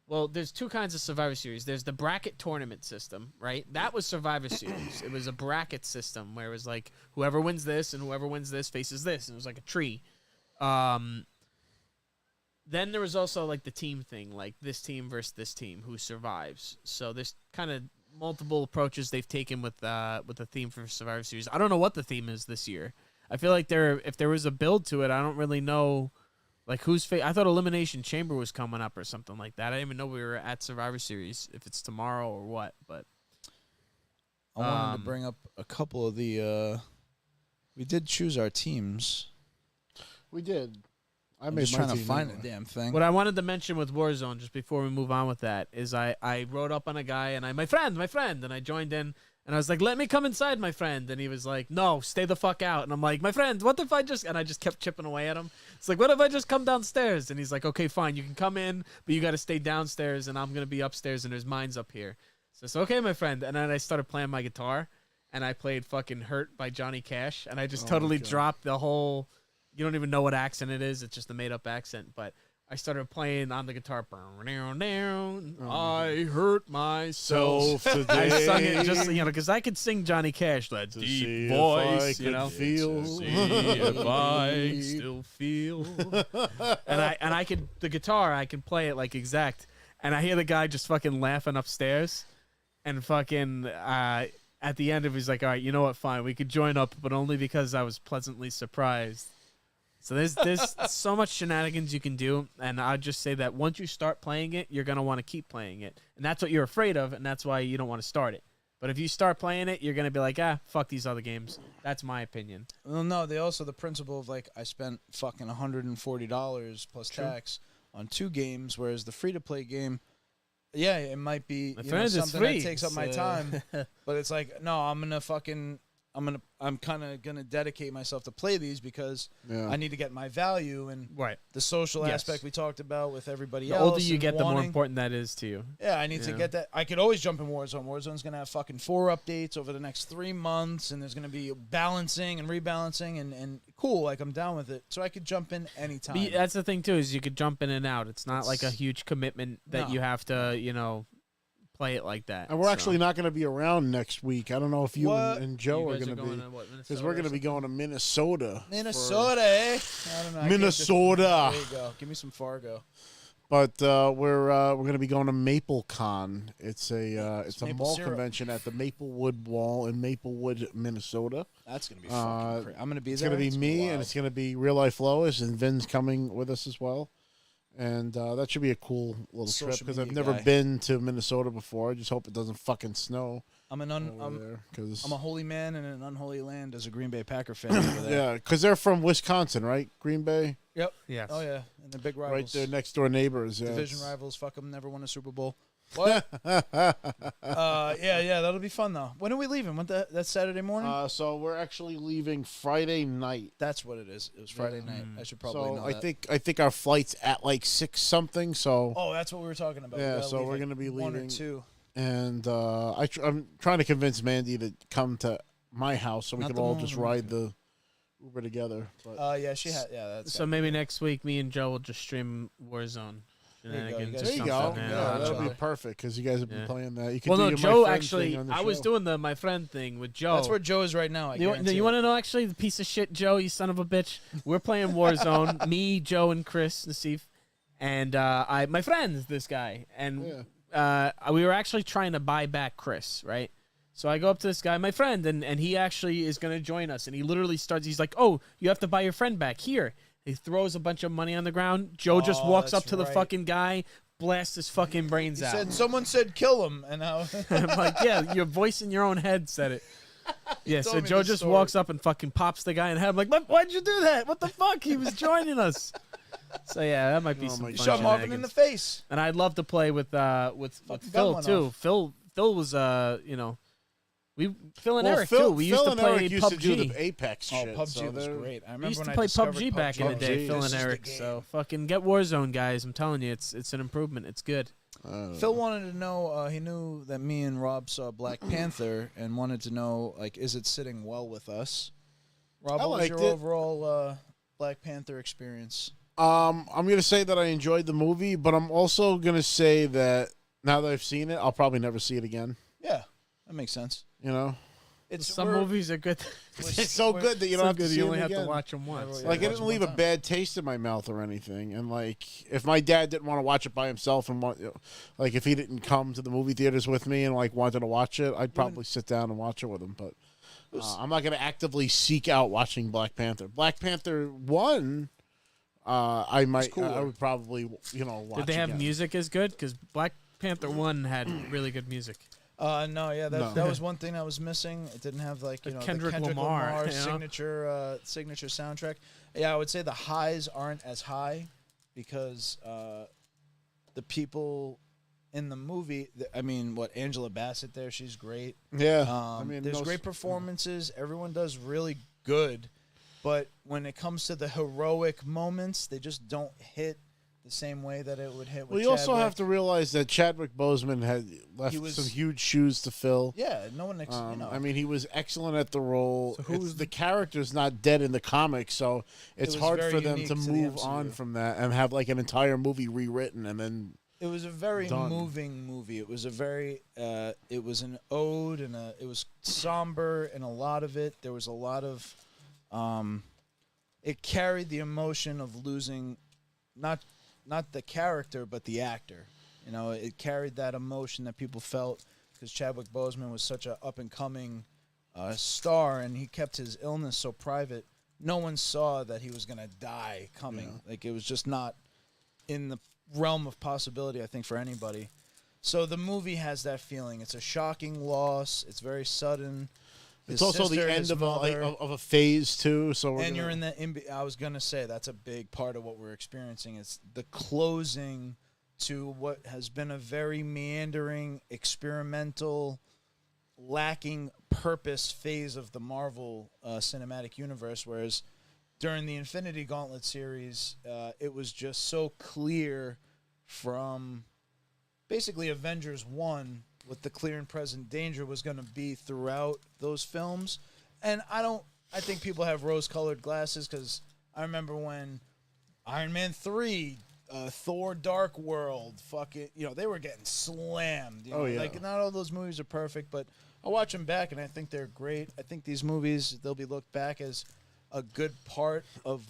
well, there's two kinds of Survivor Series. There's the bracket tournament system, right? That was Survivor Series. It was a bracket system where it was like whoever wins this and whoever wins this faces this, and it was like a tree. Then there was also like the team thing, like this team versus this team, who survives. So there's kind of multiple approaches they've taken with the theme for Survivor Series. I don't know what the theme is this year. I feel like if there was a build to it, I don't really know. Like who's I thought Elimination Chamber was coming up or something like that. I didn't even know we were at Survivor Series, if it's tomorrow or what. But I wanted to bring up a couple of the. We did choose our teams. We did. I I'm made just my trying to team find anyway. the damn thing. what I wanted to mention with Warzone, just before we move on with that, is I wrote up on a guy and my friend, and I joined in. And I was like, let me come inside, my friend. And he was like, no, stay the fuck out. And I'm like, my friend, what if I just... And I just kept chipping away at him. It's like, what if I just come downstairs? And he's like, okay, fine. You can come in, but you got to stay downstairs. And I'm going to be upstairs and there's mines up here. So it's okay, my friend. And then I started playing my guitar. and I played fucking "Hurt" by Johnny Cash, and I just totally dropped the whole. You don't even know what accent it is; it's just a made-up accent. But I started playing on the guitar. I hurt myself today. I sung it just because I could sing Johnny Cash, that deep voice, feel. See if I still feel. and I could the guitar. I can play it like exact. And I hear the guy just fucking laughing upstairs, and fucking at the end of it, he's like, "All right, you know what? Fine, we could join up, but only because I was pleasantly surprised." So there's so much shenanigans you can do, and I'd just say that once you start playing it, you're going to want to keep playing it. And that's what you're afraid of, and that's why you don't want to start it. But if you start playing it, you're going to be like, fuck these other games. That's my opinion. Well, no, they also, the principle of, like, I spent fucking $140 plus tax on 2 games, whereas the free-to-play game, yeah, it might be something that takes up my time, but it's like, no, I'm kind of gonna dedicate myself to play these because I need to get my value and the social aspect we talked about with everybody else. The older you get, the more important that is to you. Yeah, I need to get that. I could always jump in Warzone. Warzone's gonna have fucking 4 updates over the next 3 months, and there's gonna be balancing and rebalancing and cool. Like I'm down with it, so I could jump in anytime. But that's the thing too, is you could jump in and out. It's not like a huge commitment that you have to, play it like that. And we're actually not going to be around next week. I don't know if you and Joe are going to be. Because we're going to be going to Minnesota. Minnesota, eh? I don't know. Minnesota. There you go. Give me some Fargo. But we're going to be going to MapleCon. It's a mall syrup. convention at the Maplewood Mall in Maplewood, Minnesota. That's going to be fucking crazy. I'm going to be there. It's going to be me, and it's going to be Real Life Lois, and Vin's coming with us as well. And that should be a cool little trip because I've never been to Minnesota before. I just hope it doesn't fucking snow. I'm a holy man in an unholy land as a Green Bay Packer fan over there. Yeah, because they're from Wisconsin, right? Green Bay? Yep. Yes. Oh, yeah. And they're big rivals. Right there, next door neighbors. Yeah, division rivals. Fuck them. Never won a Super Bowl. What? Yeah, that'll be fun, though. When are we leaving? That's Saturday morning? So we're actually leaving Friday night. That's what it is. It was Friday night. I should probably know that. I think our flight's at like 6 something. So. Oh, that's what we were talking about. Yeah, so we're gonna be leaving 1 or 2. And I'm trying to convince Mandy to come to my house so we can all just ride the Uber together. But yeah, she had. Yeah, that's. So maybe next week, me and Joe will just stream Warzone. There you go. Yeah, that would be perfect because you guys have been playing that. You could no, Joe actually. I was doing my friend thing with Joe. That's where Joe is right now. You want to know actually the piece of shit, Joe? You son of a bitch. We're playing Warzone. Me, Joe, and Chris Nassif, and my friend, this guy, and we were actually trying to buy back Chris, right? So I go up to this guy, my friend, and he actually is going to join us, and he literally starts. He's like, "Oh, you have to buy your friend back here." He throws a bunch of money on the ground. Joe just walks up to the fucking guy, blasts his fucking brains out. Someone said kill him, and I'm like, yeah, your voice in your own head said it. Yeah, so Joe just walks up and fucking pops the guy in the head. I'm like, why'd you do that? What the fuck? He was joining us. So yeah, that might be some fun shove Marvin in the face. And I'd love to play with Phil too. Phil was Phil and Eric too. We used to play PUBG. To do the Apex shit. PUBG was great. I remember we used to when play I PUBG back in the day. PUBG. Phil and Eric. So fucking get Warzone, guys. I'm telling you, it's an improvement. It's good. Phil wanted to know. He knew that me and Rob saw Black Panther and wanted to know, like, is it sitting well with us? Rob, what was your overall Black Panther experience? I'm gonna say that I enjoyed the movie, but I'm also gonna say that now that I've seen it, I'll probably never see it again. Yeah, that makes sense. Some movies are good. It's so good that you don't have to see you only them have again. to watch them once. Like, it didn't leave a bad taste in my mouth or anything. And, like, if my dad didn't want to watch it by himself and if he didn't come to the movie theaters with me and, like, wanted to watch it, I'd probably sit down and watch it with him. But I'm not going to actively seek out watching Black Panther. Black Panther 1, I would probably, watch. Did they have music as good? Because Black Panther 1 had really good music. That was one thing that was missing. It didn't have the Kendrick Lamar signature soundtrack. Yeah, I would say the highs aren't as high because the people in the movie. Angela Bassett there? She's great. Yeah, there's great performances. Everyone does really good, but when it comes to the heroic moments, they just don't hit the same way that it would hit with Well, you also Chadwick. have to realize that Chadwick Boseman had left some huge shoes to fill. Yeah, no one. I mean, he was excellent at the role. So who's the character's not dead in the comics, so it's was hard very for them unique to to the move on MCU. from that and have like an entire movie rewritten and then. It was a very Done. moving movie. It was a very. It was an ode and it was somber in a lot of it. There was a lot of. It carried the emotion of losing, not the character but the actor. You know, it carried that emotion that people felt because Chadwick Boseman was such a up and coming star, and he kept his illness so private. No one saw that he was gonna die coming. Yeah. Like it was just not in the realm of possibility, I think, for anybody. So the movie has that feeling. It's a shocking loss. It's very sudden. It's His also the sister, end his of mother, of a phase too. So and you're in the. I was gonna say that's a big part of what we're experiencing. It's the closing to what has been a very meandering, experimental, lacking purpose phase of the Marvel cinematic universe. Whereas during the Infinity Gauntlet series, it was just so clear from basically Avengers 1 what the clear and present danger was going to be throughout those films. And I think people have rose-colored glasses because I remember when Iron Man 3, Thor Dark World, they were getting slammed. Oh, yeah. Like, not all those movies are perfect, but I watch them back and I think they're great. I think these movies, they'll be looked back as a good part of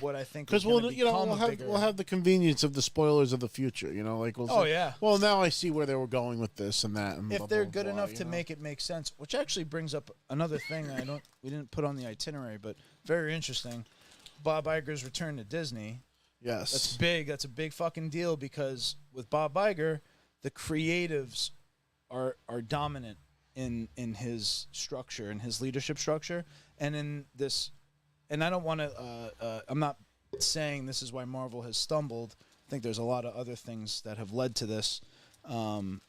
what I think is because going to become we'll have the convenience of the spoilers of the future. You know, like we'll say, yeah. Well, now I see where they were going with this and that. And If blah, they're blah, good blah, enough you to know? make it make sense, which actually brings up another thing that we didn't put on the itinerary, but very interesting. Bob Iger's return to Disney. Yes, That's big. That's a big fucking deal because with Bob Iger, the creatives are dominant in his structure, in his leadership structure, and in this. And I don't want to. I'm not saying this is why Marvel has stumbled. I think there's a lot of other things that have led to this. The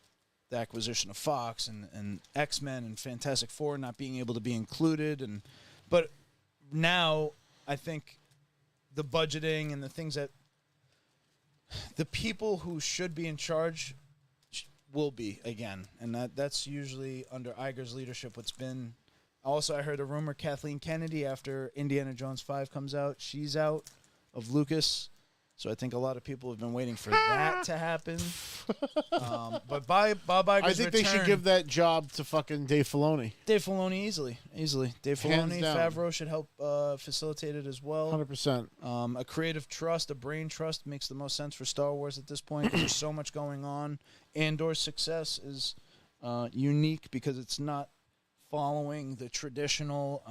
acquisition of Fox and X-Men and Fantastic Four not being able to be included, but now I think the budgeting and the things that the people who should be in charge will be again, and that's usually under Iger's leadership. What's been also, I heard a rumor Kathleen Kennedy, after Indiana Jones 5 comes out, she's out of Lucas. So I think a lot of people have been waiting for that to happen. But by Bob Iger's I think they should give that job to fucking Dave Filoni. Dave Filoni easily. Dave Hands Filoni, down. Favreau should help facilitate it as well. 100%. A creative trust, a brain trust makes the most sense for Star Wars at this point. 'Cause there's so much going on. Andor's success is unique because it's not following the traditional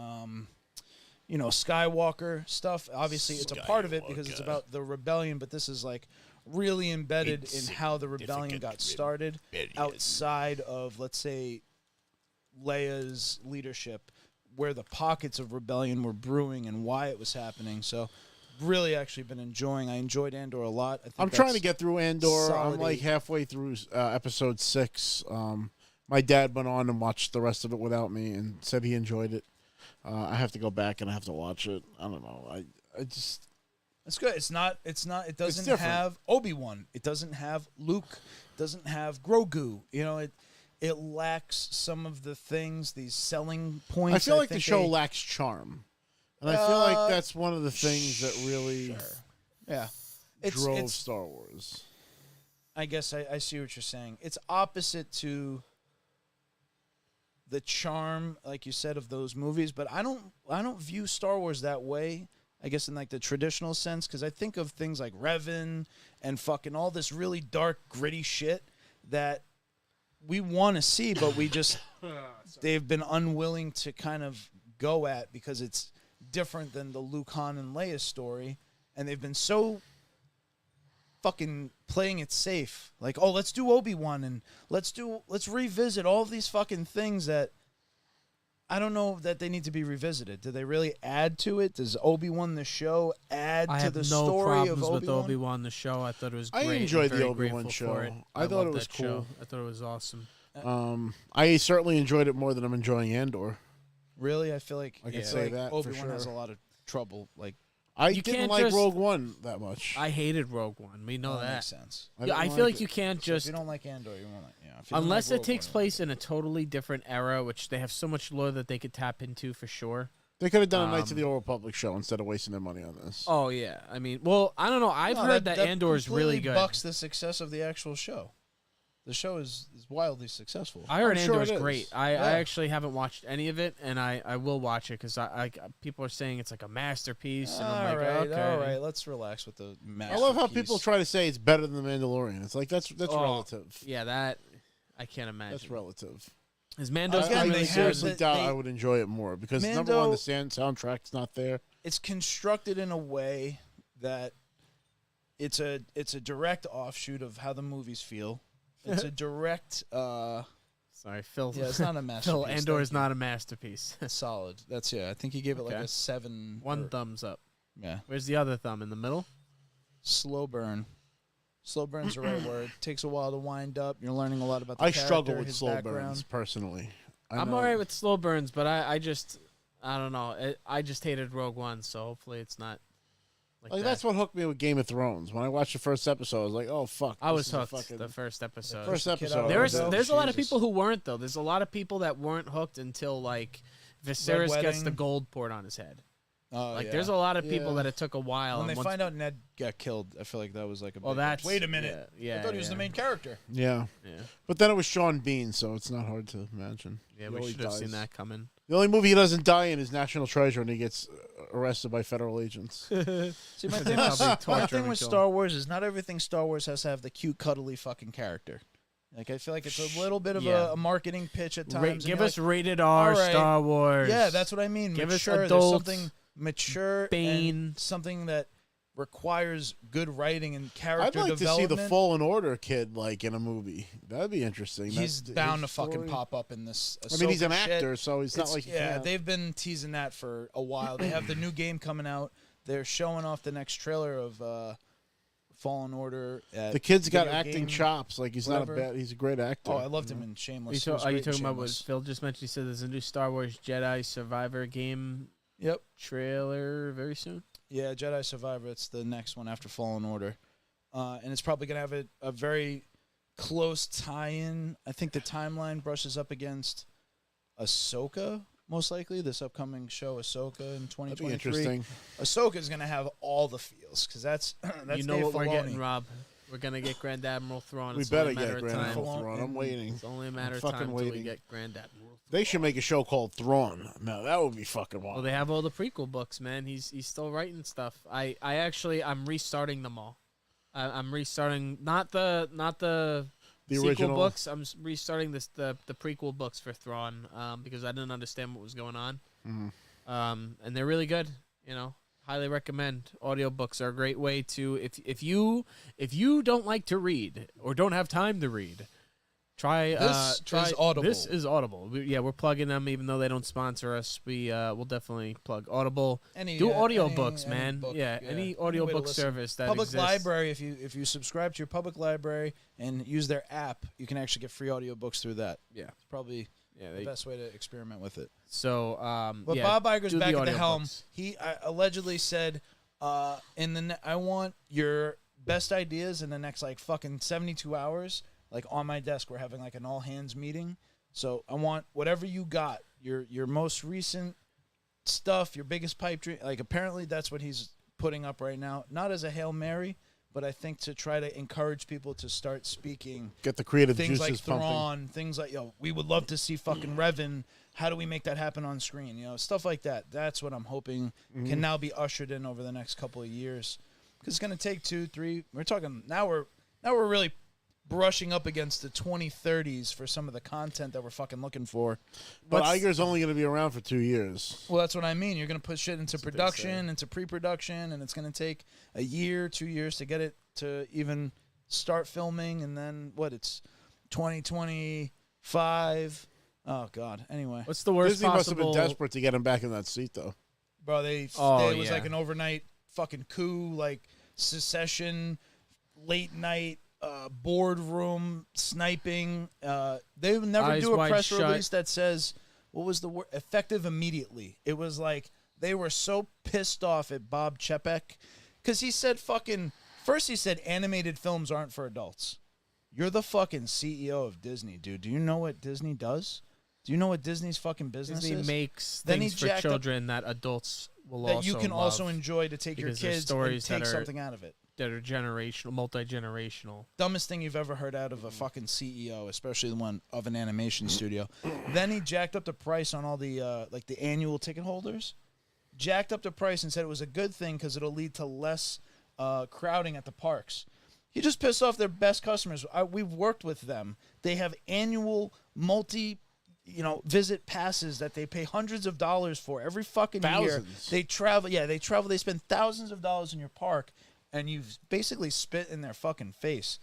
Skywalker stuff. Obviously, it's a part of it because it's about the rebellion, but this is like really embedded in how the rebellion got started outside of, let's say, Leia's leadership, where the pockets of rebellion were brewing and why it was happening. So really actually been enjoying. I enjoyed Andor a lot. I'm trying to get through Andor. solid I'm like 8. halfway through episode 6. My dad went on and watched the rest of it without me and said he enjoyed it. I have to go back and I have to watch it. I don't know. I just. It's good. It doesn't different. have Obi-Wan. It doesn't have Luke. It doesn't have Grogu. It lacks some of the things, these selling points. I feel like the think show they- lacks charm. And I feel like that's one of the things that really Sure. Yeah. drove It's Star Wars. I guess I see what you're saying. It's opposite to the charm, like you said, of those movies, but I don't view Star Wars that way. I guess in like the traditional sense, because I think of things like Revan and fucking all this really dark, gritty shit that we want to see, but we just they've been unwilling to kind of go at because it's different than the Luke, Han, and Leia story, and they've been so fucking playing it safe. Like, oh, let's do Obi-Wan and let's revisit all of these fucking things that I don't know that they need to be revisited. Do they really add to it? Does Obi-Wan the show add I to have the no story of problems with Obi-Wan? Obi-Wan the show. I thought it was I great. enjoyed I'm the very Obi-Wan grateful show. for it. I thought it loved was that show. cool. I thought it was awesome. I certainly enjoyed it more than I'm enjoying Andor. Really? I feel like I can say that for Obi-Wan sure. has a lot of trouble. Like, I You didn't can't like just- Rogue One that much. I hated Rogue One. We know That that. makes sense. Yeah, didn't I feel like it. you can't So if just you don't like Andor, you won't like. Yeah, if you don't unless like it Rogue takes One, place in a totally different era, which they have so much lore that they could tap into for sure. They could have done a Knights of the Old Republic show instead of wasting their money on this. Oh yeah, I mean, well, I don't know. I've No, heard that Andor is really completely good. Bucks the success of the actual show. The show is wildly successful. I heard I'm sure Andor's it is. great. I actually haven't watched any of it, and I will watch it because I people are saying it's like a masterpiece, and I'm like, okay, all right, let's relax with the I masterpiece. love how people try to say it's better than The Mandalorian. It's like that's Oh, relative. Yeah, that I can't imagine. That's relative. Is Mando's Again, I really they good? seriously have doubt they- I would enjoy it more because number Mando- one, the soundtrack's not there. It's constructed in a way that it's a direct offshoot of how the movies feel. It's a direct. Sorry, Phil. Yeah, it's not a masterpiece. Phil, Andor thank is you. not a masterpiece. Solid. That's I think he gave it like Okay. a 7. One thumbs up. Yeah. Where's the other thumb? In the middle? Slow burn. Slow burn's the right word. Takes a while to wind up. You're learning a lot about the I character, struggle with his slow background. burns personally. I'm know- all right with slow burns, but I don't know. I just hated Rogue One, so hopefully it's not like that. That's what hooked me with Game of Thrones. When I watched the first episode, I was like, "Oh fuck!" I this was is a hooked fucking- the first episode. first Kid out episode. of There's Window. there's a lot of Jesus. people who weren't though. There's a lot of people that weren't hooked until like Viserys gets Wedding. the gold poured on his head. Oh, Like yeah. there's a lot of people Yeah. that it took a while. when they and once- find out Ned got killed, I feel like that was like a. well, big- that's Wait a minute. Yeah, I thought he was yeah, the main character. Yeah, Yeah, but then it was Sean Bean, so it's not hard to imagine. yeah. He We always should have dies. seen that coming. The only movie he doesn't die in is National Treasure, and he gets arrested by federal agents. See, my They thing, probably my torture him thing and with kill him. Star Wars is not everything Star Wars has to have the cute, cuddly fucking character. Like I feel like it's a little bit of Yeah. a marketing pitch at times. and Give you're us like, rated R all right. Star Wars. yeah, that's what I mean. Give us mature. There's adult something mature Bane. and something that requires good writing and I'd character like to see development. the Fallen Order kid like in a movie. That'd be interesting. He's That's bound to his fucking story. pop up in this. I mean, he's an Ahsoka shit. actor, so he's not It's- like he yeah, can't. they've been teasing that for a while. They have the new game coming out. They're showing off the next trailer of Fallen Order. At The kid's got video acting game. chops. Like he's not a whatever. bad. He's a great actor. Oh, I loved him in Shameless. He Are was you great in talking about what Shameless. Phil just mentioned? He said there's a new Star Wars Jedi Survivor game Yep. trailer very soon. Yeah, Jedi Survivor. It's the next one after Fallen Order, and it's probably gonna have a very close tie-in. I think the timeline brushes up against Ahsoka, most likely this upcoming show, Ahsoka in That'd be 2023. interesting. Ahsoka is gonna have all the feels because that's You know Dave what we're Filoni. getting, Rob. We're gonna get Grand Admiral Thrawn. We It's better only a matter get of Grand time. Admiral Thrawn. I'm and- waiting. It's only a matter of fucking time until we waiting. get Grand Admiral. They should make a show called Thrawn. Now that would be fucking Well, wild. they have all the prequel books, man. He's still writing stuff. I'm restarting them all. I'm restarting not the The sequel original books. I'm restarting the prequel books for Thrawn because I didn't understand what was going on. Mhm. And they're really good. You know, highly recommend. Audiobooks are a great way to if you don't like to read or don't have time to read. Try This try is Audible. This is Audible. We're plugging them even though they don't sponsor us. We'll definitely plug Audible. Any, Do uh, audiobooks, any man. book, Any way audiobook to listen. service that Public exists. library. If you subscribe to your public library and use their app, you can actually get free audiobooks through that. Yeah. It's probably Yeah, the best way to experiment with it. so But yeah, Bob Iger's do back at the helm. audiobooks. He allegedly said, I want your best ideas in the next like fucking 72 hours. Like on my desk, we're having like an all hands meeting. So I want whatever you got, your most recent stuff, your biggest pipe dream. Like apparently that's what he's putting up right now. Not as a Hail Mary, but I think to try to encourage people to start speaking Get the creative things juices like pumping. Thrawn, things like, we would love to see fucking Revan. How do we make that happen on screen? Stuff like that. That's what I'm hoping can now be ushered in over the next couple of years. Because it's going to take 2, 3. We're talking now. We're really brushing up against the 2030s for some of the content that we're fucking looking for. But What's- Iger's only going to be around for 2 years. Well, that's what I mean. You're going to put shit into what they production, into pre-production, and it's going to take a year, 2 years to get it to even start filming. And then it's 2025. Oh God. Anyway, What's the worst Disney must have possible? been desperate to get him back in that seat, though. bro, it was yeah. like an overnight fucking coup, like secession, late night. Boardroom sniping. They would never Eyes do a wide press shut. release that says what was the word effective immediately. It was like They were so pissed off at Bob Chapek because he said first he said animated films aren't for adults. You're the fucking CEO of Disney, dude. Do you know what Disney does? Do you know what Disney's fucking business Disney is? makes Then things he for jacked children that adults will that also you can love also enjoy to take your because they're kids and stories take that are- something out of it. that are generational, multi-generational. Dumbest thing you've ever heard out of a fucking CEO, especially the one of an animation studio. Then he jacked up the price on all the like the annual ticket holders. Jacked up the price and said it was a good thing because it'll lead to less crowding at the parks. He just pissed off their best customers. We've worked with them. They have annual visit passes that they pay hundreds of dollars for every fucking year. They travel. Yeah, they travel. They spend thousands of dollars in your park, and you've basically spit in their fucking face.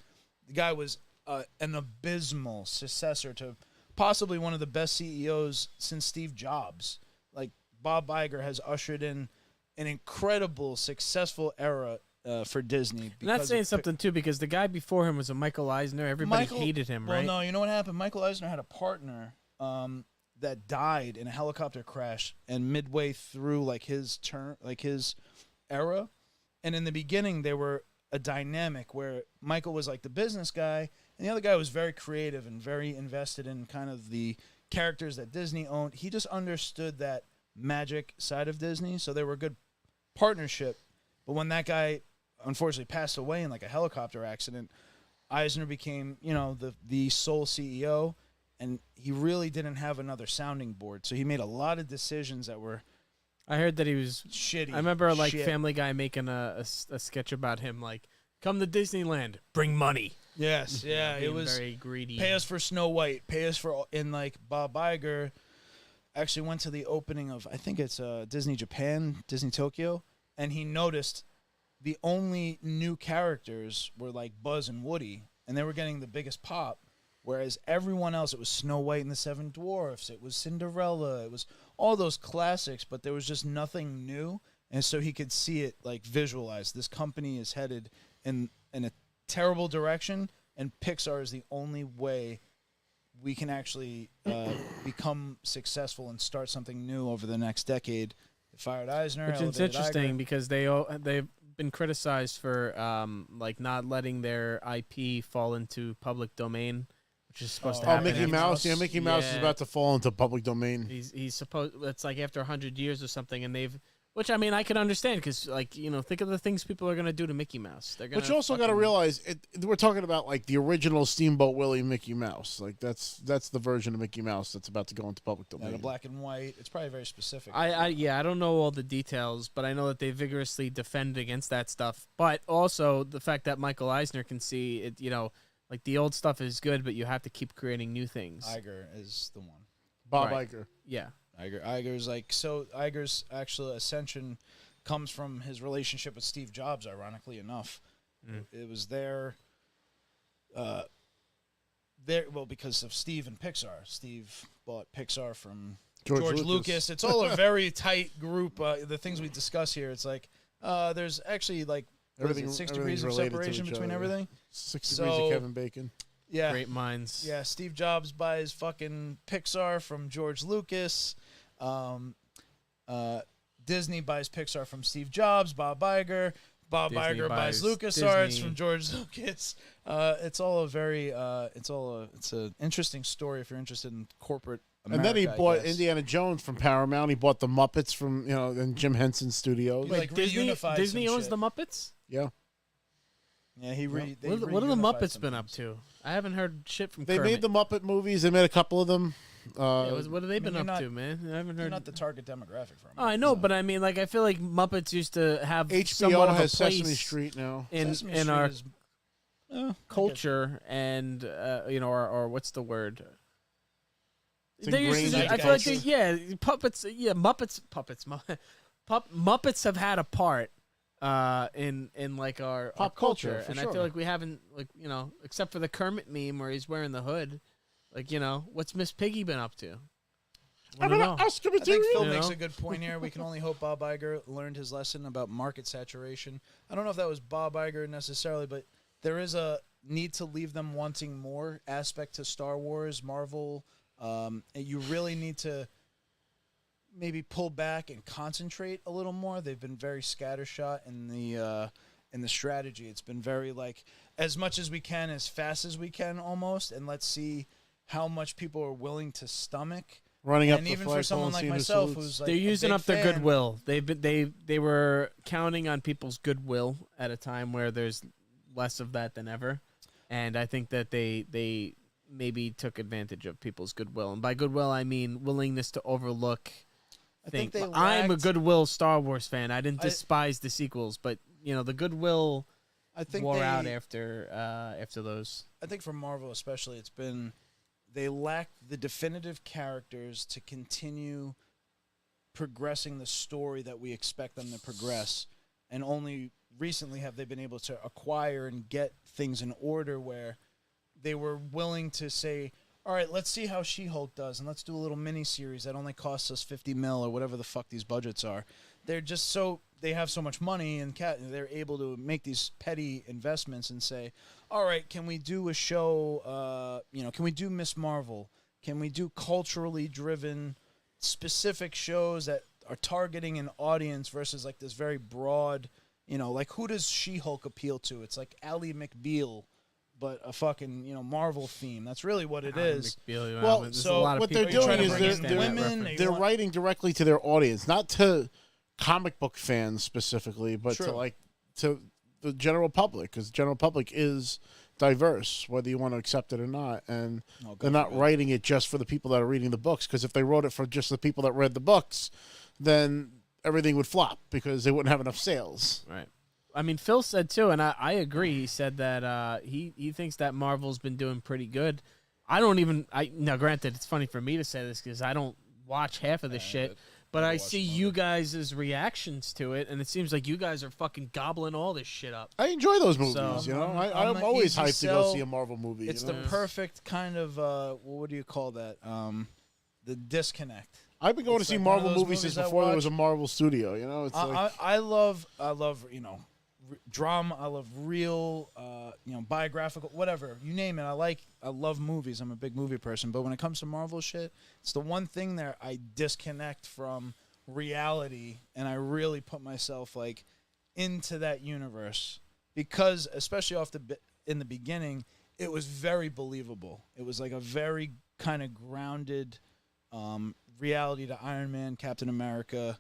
The guy was an abysmal successor to possibly one of the best CEOs since Steve Jobs. Like, Bob Iger has ushered in an incredible, successful era for Disney. And that's saying something, too, because the guy before him was a Michael Eisner. Everybody hated him, right? Well, no, you know what happened? Michael Eisner had a partner that died in a helicopter crash, and midway through, his era, and in the beginning, they were a dynamic where Michael was like the business guy, and the other guy was very creative and very invested in kind of the characters that Disney owned. He just understood that magic side of Disney, so they were a good partnership. But when that guy unfortunately passed away in a helicopter accident, Eisner became, the sole CEO, and he really didn't have another sounding board. So he made a lot of decisions that were I heard that he was shitty. I remember Family Guy making a sketch about him, come to Disneyland, bring money. Yes, yeah, it was very greedy. Pay us for Snow White, pay us for, and Bob Iger actually went to the opening of, I think it's Disney Japan, Disney Tokyo, and he noticed the only new characters were Buzz and Woody, and they were getting the biggest pop, whereas everyone else, it was Snow White and the Seven Dwarfs, it was Cinderella, it was all those classics, but there was just nothing new, and so he could see it, visualize. This company is headed in a terrible direction, and Pixar is the only way we can actually become successful and start something new over the next decade. They fired Eisner, which is interesting because they've been criticized for not letting their IP fall into public domain, which is supposed to happen. Mickey Mouse. Yeah, Mickey Mouse is about to fall into public domain. He's supposed. It's after 100 years or something, and they've. Which, I mean, I can understand because, think of the things people are going to do to Mickey Mouse. They're gonna. But you also got to realize, we're talking about, the original Steamboat Willie Mickey Mouse. That's the version of Mickey Mouse that's about to go into public domain. Yeah, the black and white. It's probably very specific. I don't know all the details, but I know that they vigorously defend against that stuff. But also the fact that Michael Eisner can see it, the old stuff is good, but you have to keep creating new things. Iger is the one. Bob Iger. Yeah. Iger's actual ascension comes from his relationship with Steve Jobs, ironically enough. It was because of Steve and Pixar. Steve bought Pixar from George Lucas. It's all a very tight group. The things we discuss here, it's there's actually 6 degrees of separation between everything. 6 degrees of Kevin Bacon. Yeah. Great minds. Yeah, Steve Jobs buys fucking Pixar from George Lucas. Disney buys Pixar from Steve Jobs, Bob Iger. Bob Iger buys LucasArts from George Lucas. It's an interesting story if you're interested in corporate America. And then he bought Indiana Jones from Paramount. He bought the Muppets from, and Jim Henson Studios. Wait, Disney owns the Muppets? Yeah. Yeah, what have the Muppets been up to? I haven't heard shit from They Kermit. made the Muppet movies. They made a couple of them. What have they been up to, man? I haven't heard. You're not the target demographic for them. Oh, I know, but I mean, I feel like Muppets used to have HBO somewhat of has a place Sesame Street now. in our culture, and or what's the word? They used to, I feel like puppets. Yeah, Muppets have had a part in our pop culture, and sure. I feel like we haven't except for the Kermit meme where he's wearing the hood. What's Miss Piggy been up to? I think Phil makes a good point here. We can only hope Bob Iger learned his lesson about market saturation. I don't know if that was Bob Iger necessarily, but there is a need to leave them wanting more aspect to Star Wars, Marvel. You really need to maybe pull back and concentrate a little more. They've been very scattershot in the strategy. It's been very like as much as we can, as fast as we can, almost, and let's see how much people are willing to stomach. Running up And the even for flagpole someone and like seeing who myself, salutes. who's like They're a using big up their fan, goodwill. They were counting on people's goodwill at a time where there's less of that than ever, and I think that they maybe took advantage of people's goodwill, and by goodwill I mean willingness to overlook. I think they I'm a lacked- goodwill Star Wars fan. I didn't despise the sequels, but the goodwill I think wore they, out after those. I think for Marvel especially, it's been they lack the definitive characters to continue progressing the story that we expect them to progress, and only recently have they been able to acquire and get things in order where they were willing to say, all right, let's see how She-Hulk does, and let's do a little mini-series that only costs us $50 million or whatever the fuck these budgets are. They're just they have so much money, and they're able to make these petty investments and say, all right, can we do a show, can we do Miss Marvel? Can we do culturally driven, specific shows that are targeting an audience versus like this very broad, like who does She-Hulk appeal to? It's like Ally McBeal, but a fucking Marvel theme. That's really what it is. Well, so what they're doing is they're writing directly to their audience, not to comic book fans specifically, but to the general public, because the general public is diverse, whether you want to accept it or not. And they're not writing it just for the people that are reading the books, because if they wrote it for just the people that read the books, then everything would flop because they wouldn't have enough sales. Right. I mean, Phil said too, and I agree. He said that he thinks that Marvel's been doing pretty good. Now, granted, it's funny for me to say this because I don't watch half of this shit, but I see you guys' reactions to it, and it seems like you guys are fucking gobbling all this shit up. I enjoy those movies, So, I'm always hyped to go see a Marvel movie. It's the perfect kind of, what do you call that? The disconnect. I've been going to see Marvel movies since before there was a Marvel studio. It's I love drama. I love real, biographical, whatever you name it. I love movies. I'm a big movie person. But when it comes to Marvel shit, it's the one thing there I disconnect from reality, and I really put myself like into that universe because, especially in the beginning, it was very believable. It was like a very kind of grounded reality to Iron Man, Captain America.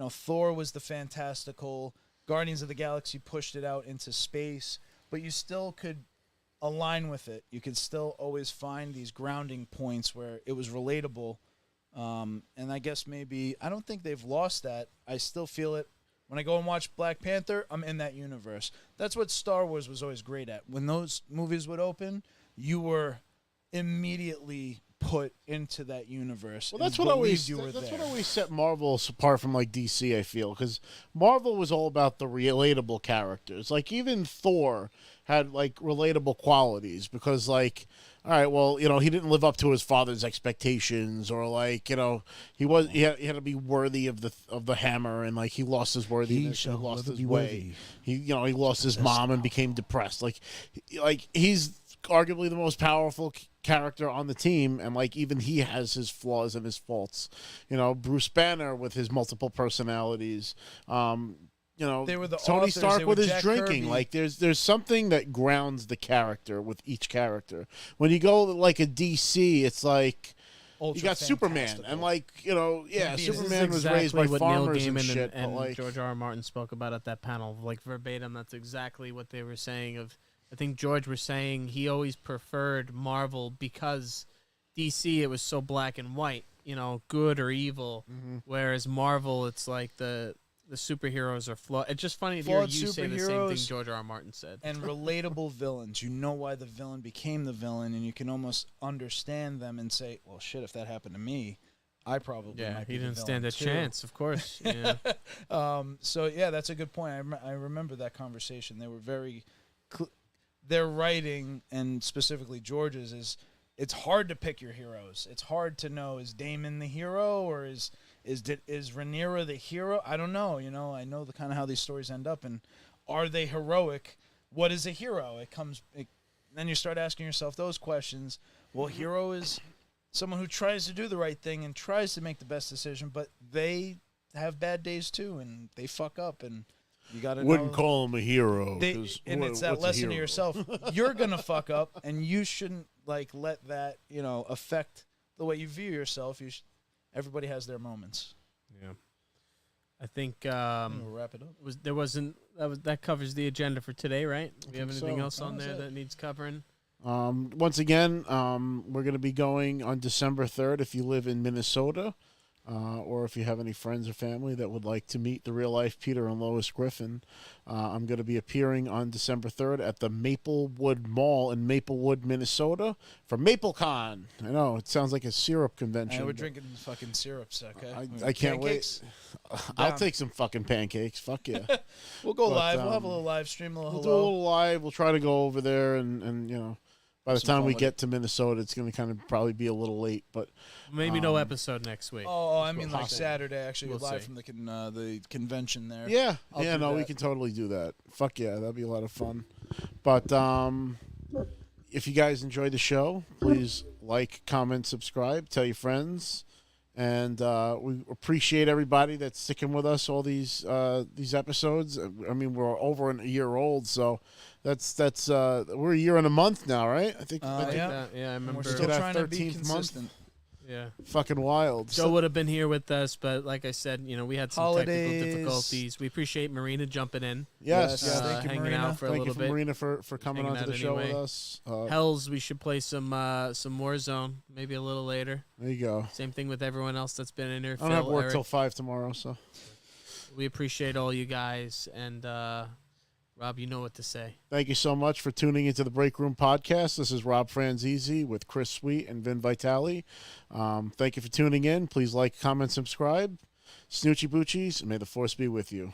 Thor was the fantastical. Guardians of the Galaxy pushed it out into space, but you still could align with it. You could still always find these grounding points where it was relatable. And I guess maybe, I don't think they've lost that. I still feel it. When I go and watch Black Panther, I'm in that universe. That's what Star Wars was always great at. When those movies would open, you were immediately put into that universe. Well, that's what always set Marvel apart from like DC. I feel because Marvel was all about the relatable characters. Like even Thor had like relatable qualities because like, all right, well, he didn't live up to his father's expectations, or like, he had to be worthy of the hammer, and like he lost his worthiness, he lost his way. He lost his mom and became depressed. Like he's arguably the most powerful character on the team, and like even he has his flaws and his faults. Bruce Banner with his multiple personalities. They were the Tony authors, Stark with his Jack drinking. Kirby. Like there's something that grounds the character with each character. When you go like a DC, it's like you got Superman, and like Superman was raised by what farmers Neil Gaiman and shit. and but like George R. Martin spoke about at that panel, like verbatim. That's exactly what they were saying. I think George was saying he always preferred Marvel because DC it was so black and white, good or evil, whereas Marvel it's like the superheroes are flawed. It's just funny to hear you say the same thing George R. Martin said. And relatable villains. You know why the villain became the villain, and you can almost understand them and say, well, shit, if that happened to me, I probably might be he didn't the stand villain a too. chance, of course. Yeah. So, yeah, that's a good point. I remember that conversation. They were very their writing, and specifically George's, is it's hard to pick your heroes. It's hard to know, is Damon the hero, or is Rhaenyra the hero? I don't know. I know the kind of how these stories end up, and are they heroic? What is a hero? Then you start asking yourself those questions. Well, hero is someone who tries to do the right thing and tries to make the best decision, but they have bad days too, and they fuck up, and you got to Wouldn't call him a hero. And it's that lesson to yourself. You're gonna fuck up, and you shouldn't let that affect the way you view yourself. Everybody has their moments. Yeah, I think We'll wrap it up. that covers the agenda for today, right? Do we have anything so. else on there that needs covering? Once again, we're going to be going on December 3rd if you live in Minnesota, or if you have any friends or family that would like to meet the real-life Peter and Lois Griffin. I'm going to be appearing on December 3rd at the Maplewood Mall in Maplewood, Minnesota for MapleCon. I know, it sounds like a syrup convention. We're drinking fucking syrups, okay? I can't Pancakes? wait. I'll take some fucking pancakes. Fuck yeah. We'll go But, live. We'll have a little live stream, a little We'll do a hello. little live. We'll try to go over there and by the Some time fun we with get to Minnesota, it's going to kind of probably be a little late, but Maybe no episode next week. Oh, I mean possible. Saturday, actually, We'll live see. from the convention there. yeah, I'll do we that. can totally do that. Fuck yeah, that'd be a lot of fun. But if you guys enjoyed the show, please like, comment, subscribe, tell your friends, and we appreciate everybody that's sticking with us all these episodes. I mean, we're over a year old, so that's we're a year and a month now, right? I think Yeah. Yeah, I And remember. we're Look still at our trying to be 13th month. consistent. Yeah. fucking wild. Joe would have been here with us, but like I said, we had some technical Holidays. difficulties. We appreciate Marina jumping in, Yes, Yes, thank you, hanging Marina. out for a Thank little you, bit. Marina, for coming hanging onto out the show anyway. with us. Hells, we should play some Warzone, maybe a little later. There you go. Same thing with everyone else that's been in here. I don't have Phil, work Eric. till 5 tomorrow, so We appreciate all you guys, and Rob, you know what to say. thank you so much for tuning into the Break Room Podcast. This is Rob Franzese with Chris Sweet and Vin Vitale. Thank you for tuning in. Please like, comment, subscribe. Snoochie Boochies, and may the force be with you.